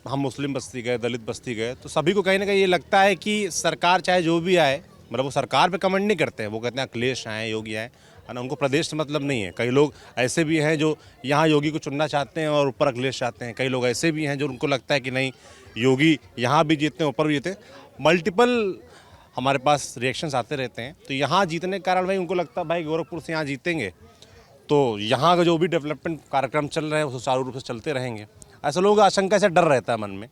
Speaker 20: हम मुस्लिम बस्ती गए, दलित बस्ती गए, तो सभी को कहीं ना कहीं ये लगता है कि सरकार चाहे जो भी आए, मतलब वो सरकार पे कमेंट नहीं करते हैं, वो कहते हैं अखिलेश आए, योगी आए, है ना। उनको प्रदेश से मतलब नहीं है। कई लोग ऐसे भी हैं जो यहाँ योगी को चुनना चाहते हैं और ऊपर अखिलेश चाहते हैं। कई लोग ऐसे भी हैं जो उनको लगता है कि नहीं, योगी यहाँ भी जीतते हैं, ऊपर भी जीते। मल्टीपल हमारे पास रिएक्शंस आते रहते हैं। तो यहाँ जीतने के कारण भाई उनको लगता है भाई गोरखपुर से यहाँ जीतेंगे तो यहाँ का जो भी डेवलपमेंट कार्यक्रम चल रहे हैं वो सुचारू रूप से चलते रहेंगे। ऐसे लोग आशंका से डर रहता है मन में।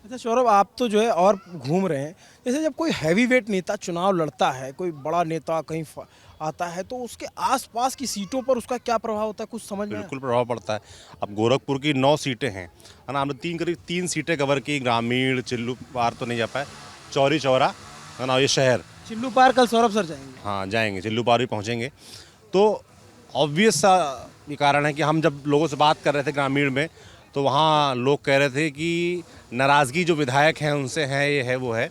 Speaker 1: अच्छा सौरभ, आप तो जो है और घूम रहे हैं, जैसे जब कोई हैवी वेट नेता चुनाव लड़ता है, कोई बड़ा नेता कहीं आता है, तो उसके आसपास की सीटों पर उसका क्या प्रभाव होता है, कुछ समझ में?
Speaker 20: बिल्कुल प्रभाव पड़ता है। अब गोरखपुर की 9 सीटें हैं, है ना। हमने करीब 3 सीटें कवर की, ग्रामीण, चिल्लू पार तो नहीं जा पाए, चौरी चौरा, है ना, ये शहर।
Speaker 1: चिल्लू पार कल सौरभ सर जाएंगे।
Speaker 20: हाँ जाएंगे, चिल्लू पार भी पहुँचेंगे। तो ऑब्वियस सा ये कारण है कि हम जब लोगों से बात कर रहे थे ग्रामीण में, तो वहाँ लोग कह रहे थे कि नाराज़गी जो विधायक हैं उनसे है, ये है वो है,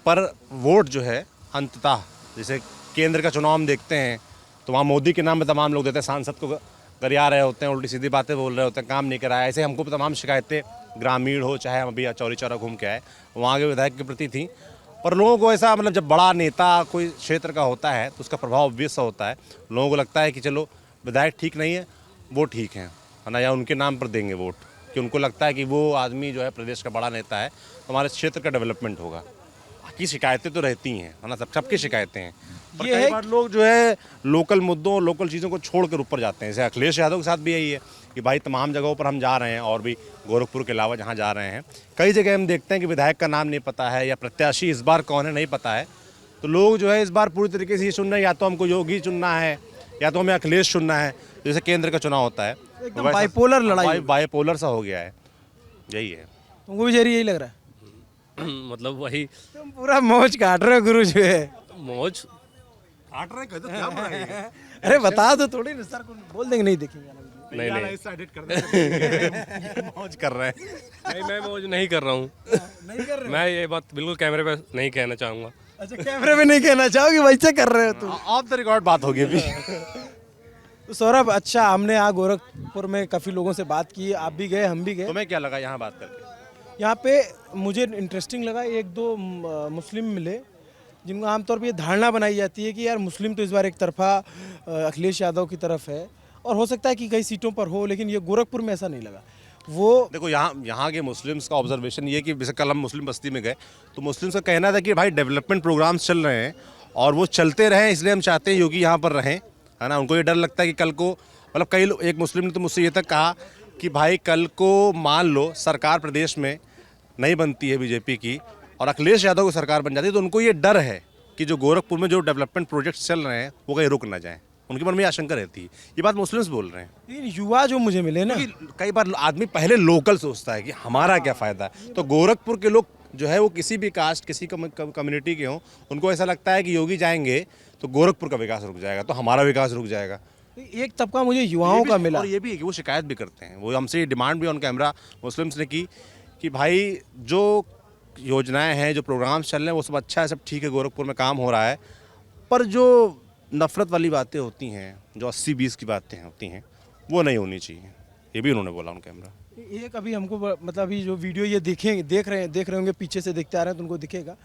Speaker 20: पर वोट जो है अंततः, जैसे केंद्र का चुनाव हम देखते हैं तो वहाँ मोदी के नाम पे तमाम लोग देते हैं, सांसद को गरिया रहे होते हैं, उल्टी सीधी बातें बोल रहे होते हैं, काम नहीं कराया। ऐसे हमको तमाम शिकायतें ग्रामीण हो चाहे हम अभी चौरी चौरा घूम के आए, वहाँ के विधायक के प्रति थी। पर लोगों को ऐसा, मतलब जब बड़ा नेता कोई क्षेत्र का होता है तो उसका प्रभाव ऑब्वियस होता है। लोगों को लगता है कि चलो विधायक ठीक नहीं है, वो ठीक है ना, या उनके नाम पर देंगे वोट, कि उनको लगता है कि वो आदमी जो है प्रदेश का बड़ा नेता है, तो हमारे क्षेत्र का डेवलपमेंट होगा। बाकी शिकायतें तो रहती हैं, है ना, सबकी शिकायतें हैं। पर कई बार लोग जो है लोकल मुद्दों, लोकल चीज़ों को छोड़कर ऊपर जाते हैं। जैसे अखिलेश यादव के साथ भी यही है कि भाई तमाम जगहों पर हम जा रहे हैं, और भी गोरखपुर के अलावा जहाँ जा रहे हैं, कई जगह हम देखते हैं कि विधायक का नाम नहीं पता है या प्रत्याशी इस बार कौन है नहीं पता है। तो लोग जो है इस बार पूरी तरीके से ये सुन रहे हैं, या तो हमको योगी चुनना है या तो हमें अखिलेश चुनना है। जैसे केंद्र का चुनाव होता है,
Speaker 1: एकदम बाइपोलर लड़ाई,
Speaker 20: बाइपोलर सा हो गया है, यही है।
Speaker 1: तुमको भी जरिए यही लग रहा है?
Speaker 21: मतलब वही,
Speaker 1: तुम पूरा मौज काट रहे हो गुरु जो है।
Speaker 21: मौज
Speaker 20: काट रहे हैं, क्या बुराई है?
Speaker 1: अरे बता दो थोड़ी ना, सर को बोल देंगे नहीं देखेंगे।
Speaker 21: नहीं
Speaker 20: एडिट कर देंगे। मौज कर रहे हैं।
Speaker 21: नहीं, मैं मौज नहीं कर रहा हूँ।
Speaker 1: नहीं कर रहे?
Speaker 21: मैं ये बात बिल्कुल कैमरे पे नहीं कहना चाहूँगा।
Speaker 1: अच्छा, कैमरे पे नहीं कहना चाहोगे, वैसे कर रहे हो तुम?
Speaker 20: ऑफ द रिकॉर्ड बात होगी अभी।
Speaker 1: तो सौरभ, अच्छा हमने यहाँ गोरखपुर में काफ़ी लोगों से बात की, आप भी गए, हम भी गए।
Speaker 20: तुम्हें क्या लगा यहाँ बात करके?
Speaker 1: यहाँ पे मुझे इंटरेस्टिंग लगा, 1-2 मुस्लिम मिले जिनको आमतौर पे ये धारणा बनाई जाती है कि यार मुस्लिम तो इस बार एक तरफा अखिलेश यादव की तरफ है, और हो सकता है कि कई सीटों पर हो, लेकिन ये गोरखपुर में ऐसा नहीं लगा। वो
Speaker 20: देखो यहाँ के मुस्लिम्स का ऑब्जर्वेशन ये कि जैसे कल हम मुस्लिम बस्ती में गए तो मुस्लिम्स का कहना था कि भाई डेवलपमेंट प्रोग्राम्स चल रहे हैं और वो चलते रहें, इसलिए हम चाहते हैं योगी यहाँ पर रहें, है ना। उनको ये डर लगता है कि कल को, मतलब कई लोग, एक मुस्लिम ने तो मुझसे ये तक कहा कि भाई कल को मान लो सरकार प्रदेश में नहीं बनती है बीजेपी की और अखिलेश यादव की सरकार बन जाती है, तो उनको ये डर है कि जो गोरखपुर में जो डेवलपमेंट प्रोजेक्ट्स चल रहे हैं वो कहीं रुक ना जाएं। उनके मन में ये आशंका रहती है। ये बात मुस्लिम्स बोल रहे हैं।
Speaker 1: लेकिन युवा जो मुझे मिले ना,
Speaker 20: कई बार आदमी पहले लोकल सोचता है कि हमारा क्या फ़ायदा है, तो गोरखपुर के लोग जो है वो किसी भी कास्ट, किसी कम्युनिटी के हों, उनको ऐसा लगता है कि योगी जाएंगे तो गोरखपुर का विकास रुक जाएगा, तो हमारा विकास रुक जाएगा।
Speaker 1: एक तबका मुझे युवाओं का मिला,
Speaker 20: और ये भी है कि वो शिकायत भी करते हैं, वो हमसे डिमांड भी ऑन कैमरा मुस्लिम्स ने की कि भाई जो योजनाएं हैं, जो प्रोग्राम्स चल रहे हैं वो सब अच्छा है, सब ठीक है, गोरखपुर में काम हो रहा है, पर जो नफ़रत वाली बातें होती हैं, जो 80-20 की बातें होती हैं, वो नहीं होनी चाहिए। ये भी उन्होंने बोला ऑन कैमरा।
Speaker 1: एक अभी हमको मतलब अभी जो वीडियो ये देख रहे होंगे, पीछे से देखते आ रहे हैं तो उनको दिखेगा,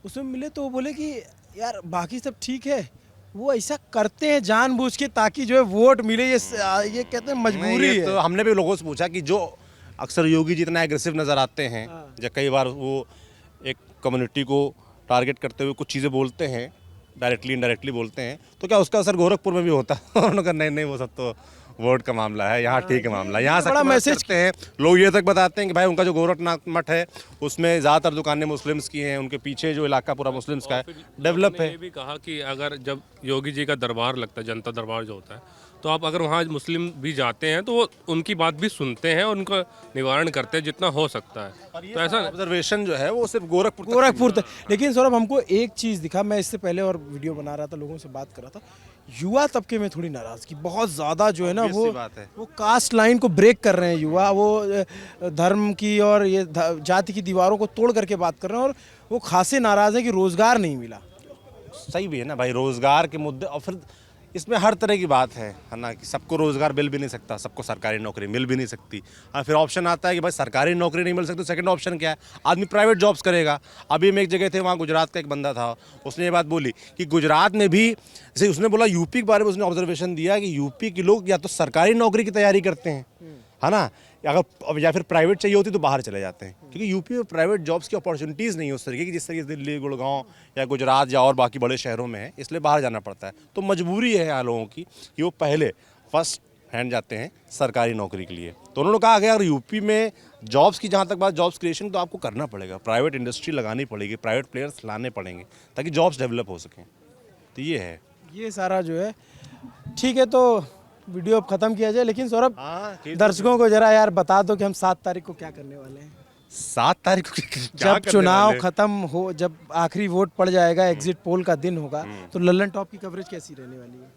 Speaker 1: उसमें मिले तो वो बोले कि यार बाकी सब ठीक है, वो ऐसा करते हैं जानबूझ के ताकि जो है वोट मिले, ये कहते हैं मजबूरी है।
Speaker 20: तो हमने भी लोगों से पूछा कि जो अक्सर योगी जितना एग्रेसिव नज़र आते हैं, या कई बार वो एक कम्युनिटी को टारगेट करते हुए कुछ चीज़ें बोलते हैं, डायरेक्टली इनडायरेक्टली बोलते हैं, तो क्या उसका असर गोरखपुर में भी होता है? उन्होंने कहा नहीं वो सब तो वोट का मामला है, यहाँ ठीक है मामला, यहाँ बड़ा मैसेज करते हैं लोग। ये तक बताते हैं कि भाई उनका जो गोरखनाथ मठ है उसमें ज़्यादातर दुकानें मुस्लिम्स की हैं, उनके पीछे जो इलाका पूरा मुस्लिम्स का है, डेवलप है।
Speaker 21: ये भी कहा कि अगर जब योगी जी का दरबार लगता है, जनता दरबार जो होता है, तो आप अगर वहाँ मुस्लिम भी जाते हैं तो वो उनकी बात भी सुनते हैं और उनका निवारण करते हैं जितना हो सकता है। तो ऐसा
Speaker 20: ऑब्जर्वेशन जो है वो सिर्फ गोरखपुर
Speaker 1: तक। लेकिन सौरभ हमको एक चीज़ दिखा, मैं इससे पहले और वीडियो बना रहा था, लोगों से बात कर रहा था, युवा तबके में थोड़ी नाराज़गी बहुत ज़्यादा जो है ना, वो कास्ट लाइन को ब्रेक कर रहे हैं युवा, वो धर्म की और ये जाति की दीवारों को तोड़ करके बात कर रहे हैं, और वो खासे नाराज़ है कि रोज़गार नहीं मिला।
Speaker 20: सही भी है ना भाई, रोज़गार के मुद्दे, और फिर इसमें हर तरह की बात है ना, कि सबको रोज़गार मिल भी नहीं सकता, सबको सरकारी नौकरी मिल भी नहीं सकती। हाँ, फिर ऑप्शन आता है कि भाई सरकारी नौकरी नहीं मिल सकती, सेकंड ऑप्शन क्या है, आदमी प्राइवेट जॉब्स करेगा। अभी हम एक जगह थे, वहाँ गुजरात का एक बंदा था, उसने ये बात बोली कि गुजरात में भी, जैसे उसने बोला यूपी के बारे में, उसने ऑब्जर्वेशन दिया कि यूपी के लोग या तो सरकारी नौकरी की तैयारी करते हैं, है ना, अगर या फिर प्राइवेट चाहिए होती तो बाहर चले जाते हैं, क्योंकि यूपी में प्राइवेट जॉब्स की अपॉर्चुनिटीज़ नहीं है उस तरीके की जिस तरीके से दिल्ली, गुड़गांव या गुजरात या और बाकी बड़े शहरों में है, इसलिए बाहर जाना पड़ता है। तो मजबूरी है यहाँ लोगों की कि वो पहले फर्स्ट हैंड जाते हैं सरकारी नौकरी के लिए। तो उन्होंने कहा कि अगर यूपी में जॉब्स की जहाँ तक बात, जॉब्स क्रिएशन, तो आपको करना पड़ेगा, प्राइवेट इंडस्ट्री लगानी पड़ेगी, प्राइवेट प्लेयर्स लाने पड़ेंगे ताकि जॉब्स डेवलप हो सकें। तो ये है, ये
Speaker 1: सारा जो है ठीक है। तो वीडियो अब खत्म किया जाए, लेकिन सौरभ दर्शकों को जरा यार बता दो कि हम 7 तारीख को क्या करने वाले हैं।
Speaker 20: 7 तारीख को
Speaker 1: जब चुनाव खत्म हो, जब आखिरी वोट पड़ जाएगा, एग्जिट पोल का दिन होगा, तो लल्लन टॉप की कवरेज कैसी रहने वाली है?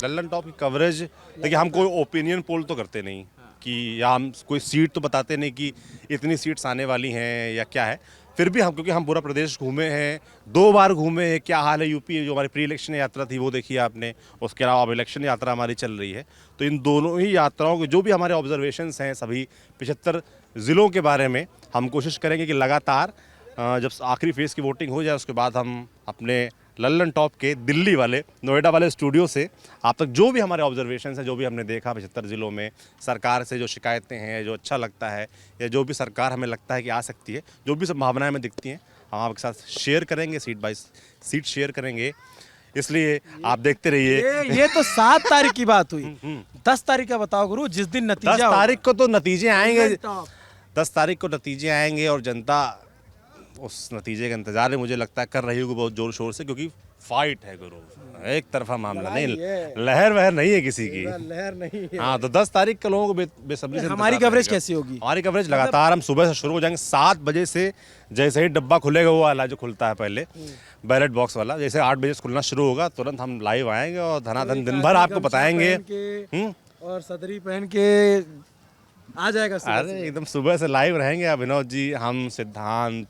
Speaker 20: लल्लन टॉप की कवरेज, देखिए हम कोई ओपिनियन पोल तो करते नहीं कि, या हम कोई सीट तो बताते नहीं कि इतनी सीट्स आने वाली हैं या क्या है। फिर भी हम, क्योंकि हम पूरा प्रदेश घूमे हैं, 2 बार घूमे हैं, क्या हाल है यूपी, जो हमारी प्री इलेक्शन यात्रा थी वो देखी आपने, उसके अलावा अब इलेक्शन यात्रा हमारी चल रही है। तो इन दोनों ही यात्राओं के जो भी हमारे ऑब्जर्वेशंस हैं सभी 75 ज़िलों के बारे में, हम कोशिश करेंगे कि लगातार जब आखिरी फेज़ की वोटिंग हो जाए उसके बाद हम अपने लल्लन टॉप के दिल्ली वाले, नोएडा वाले स्टूडियो से आप तक जो भी हमारे ऑब्जर्वेशन हैं, जो भी हमने देखा 75 ज़िलों में, सरकार से जो शिकायतें हैं, जो अच्छा लगता है, या जो भी सरकार हमें लगता है कि आ सकती है, जो भी संभावनाएं हमें दिखती हैं, हम आपके साथ शेयर करेंगे, सीट बाय सीट शेयर करेंगे। इसलिए आप देखते रहिए।
Speaker 1: ये तो 7 तारीख की बात हुई, 10 तारीख का बताओ गुरु, जिस दिन नतीजा
Speaker 20: 10 तारीख को तो नतीजे आएंगे, 10 तारीख को नतीजे आएंगे और जनता उस नतीजे का इंतजार है, मुझे लगता है कर रही होगी बहुत जोर शोर से, क्योंकि फाइट है गुरु, एक तरफा मामला नहीं, लहर वहर नहीं है किसी की,
Speaker 1: लहर नहीं है।
Speaker 20: हाँ, तो 10 तारीख को लोगों को बेसब्री से
Speaker 1: हमारी कवरेज कैसी होगी?
Speaker 20: हमारी कवरेज लगातार हम सुबह से शुरू हो जाएंगे 7 बजे से, जैसे ही डब्बा खुलेगा वो वाला जो खुलता है पहले बैलेट बॉक्स वाला, जैसे 8 बजे से खुलना शुरू होगा तुरंत हम लाइव आएंगे और धनाधन दिन भर आपको बताएंगे।
Speaker 1: और सदरी पहन के आ जाएगा।
Speaker 20: अरे एकदम सुबह से लाइव रहेंगे, अभिनव जी, हम, सिद्धांत,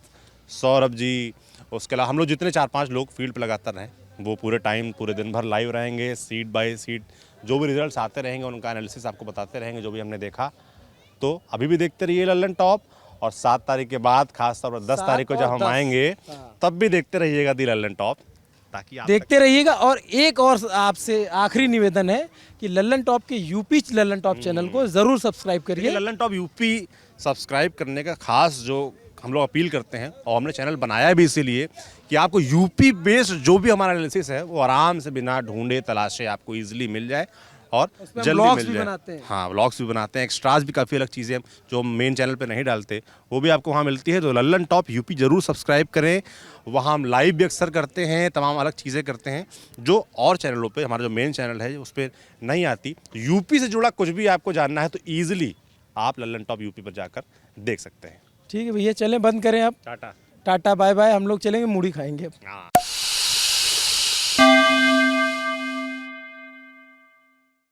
Speaker 20: सौरभ जी, उसके अलावा हम लोग जितने 4-5 लोग फील्ड पे लगातार रहें, वो पूरे टाइम, पूरे दिन भर लाइव रहेंगे, सीट बाय सीट जो भी रिजल्ट्स आते रहेंगे उनका एनालिसिस आपको बताते रहेंगे, जो भी हमने देखा। तो अभी भी देखते रहिए लल्लन टॉप, और 7 तारीख के बाद खासतौर पर 10 तारीख को जब हम आएंगे तब भी देखते रहिएगा दी लल्लन टॉप, ताकि आप
Speaker 1: देखते रहिएगा। और एक और आपसे आखिरी निवेदन है कि लल्लन टॉप के यूपी लल्लन टॉप चैनल को ज़रूर सब्सक्राइब करिए।
Speaker 20: लल्लन टॉप यूपी सब्सक्राइब करने का खास जो हम लोग अपील करते हैं और हमने चैनल बनाया भी इसीलिए कि आपको यूपी बेस्ड जो भी हमारा एनालिसिस है वो आराम से बिना ढूंढे तलाशे आपको ईजिली मिल जाए और जल्दी
Speaker 1: व्लॉग्स
Speaker 20: मिल
Speaker 1: भी
Speaker 20: जाए।
Speaker 1: बनाते हैं।
Speaker 20: हाँ, व्लॉग्स भी बनाते हैं, एक्स्ट्राज भी काफ़ी अलग चीज़ें हैं जो मेन चैनल पे नहीं डालते, वो भी आपको वहाँ मिलती है। तो लल्लन टॉप यूपी ज़रूर सब्सक्राइब करें। वहाँ हम लाइव भी अक्सर करते हैं, तमाम अलग चीज़ें करते हैं जो और चैनलों पे, हमारा जो मेन चैनल है उस पर नहीं आती। तो यूपी से जुड़ा कुछ भी आपको जानना है तो ईजिली आप लल्लन टॉप यूपी पर जाकर देख सकते हैं।
Speaker 1: ठीक है भैया, चलें बंद करें अब।
Speaker 20: Tata
Speaker 1: tata bye bye. हम लोग चलेंगे, मूढ़ी खाएंगे अब।
Speaker 20: हाँ।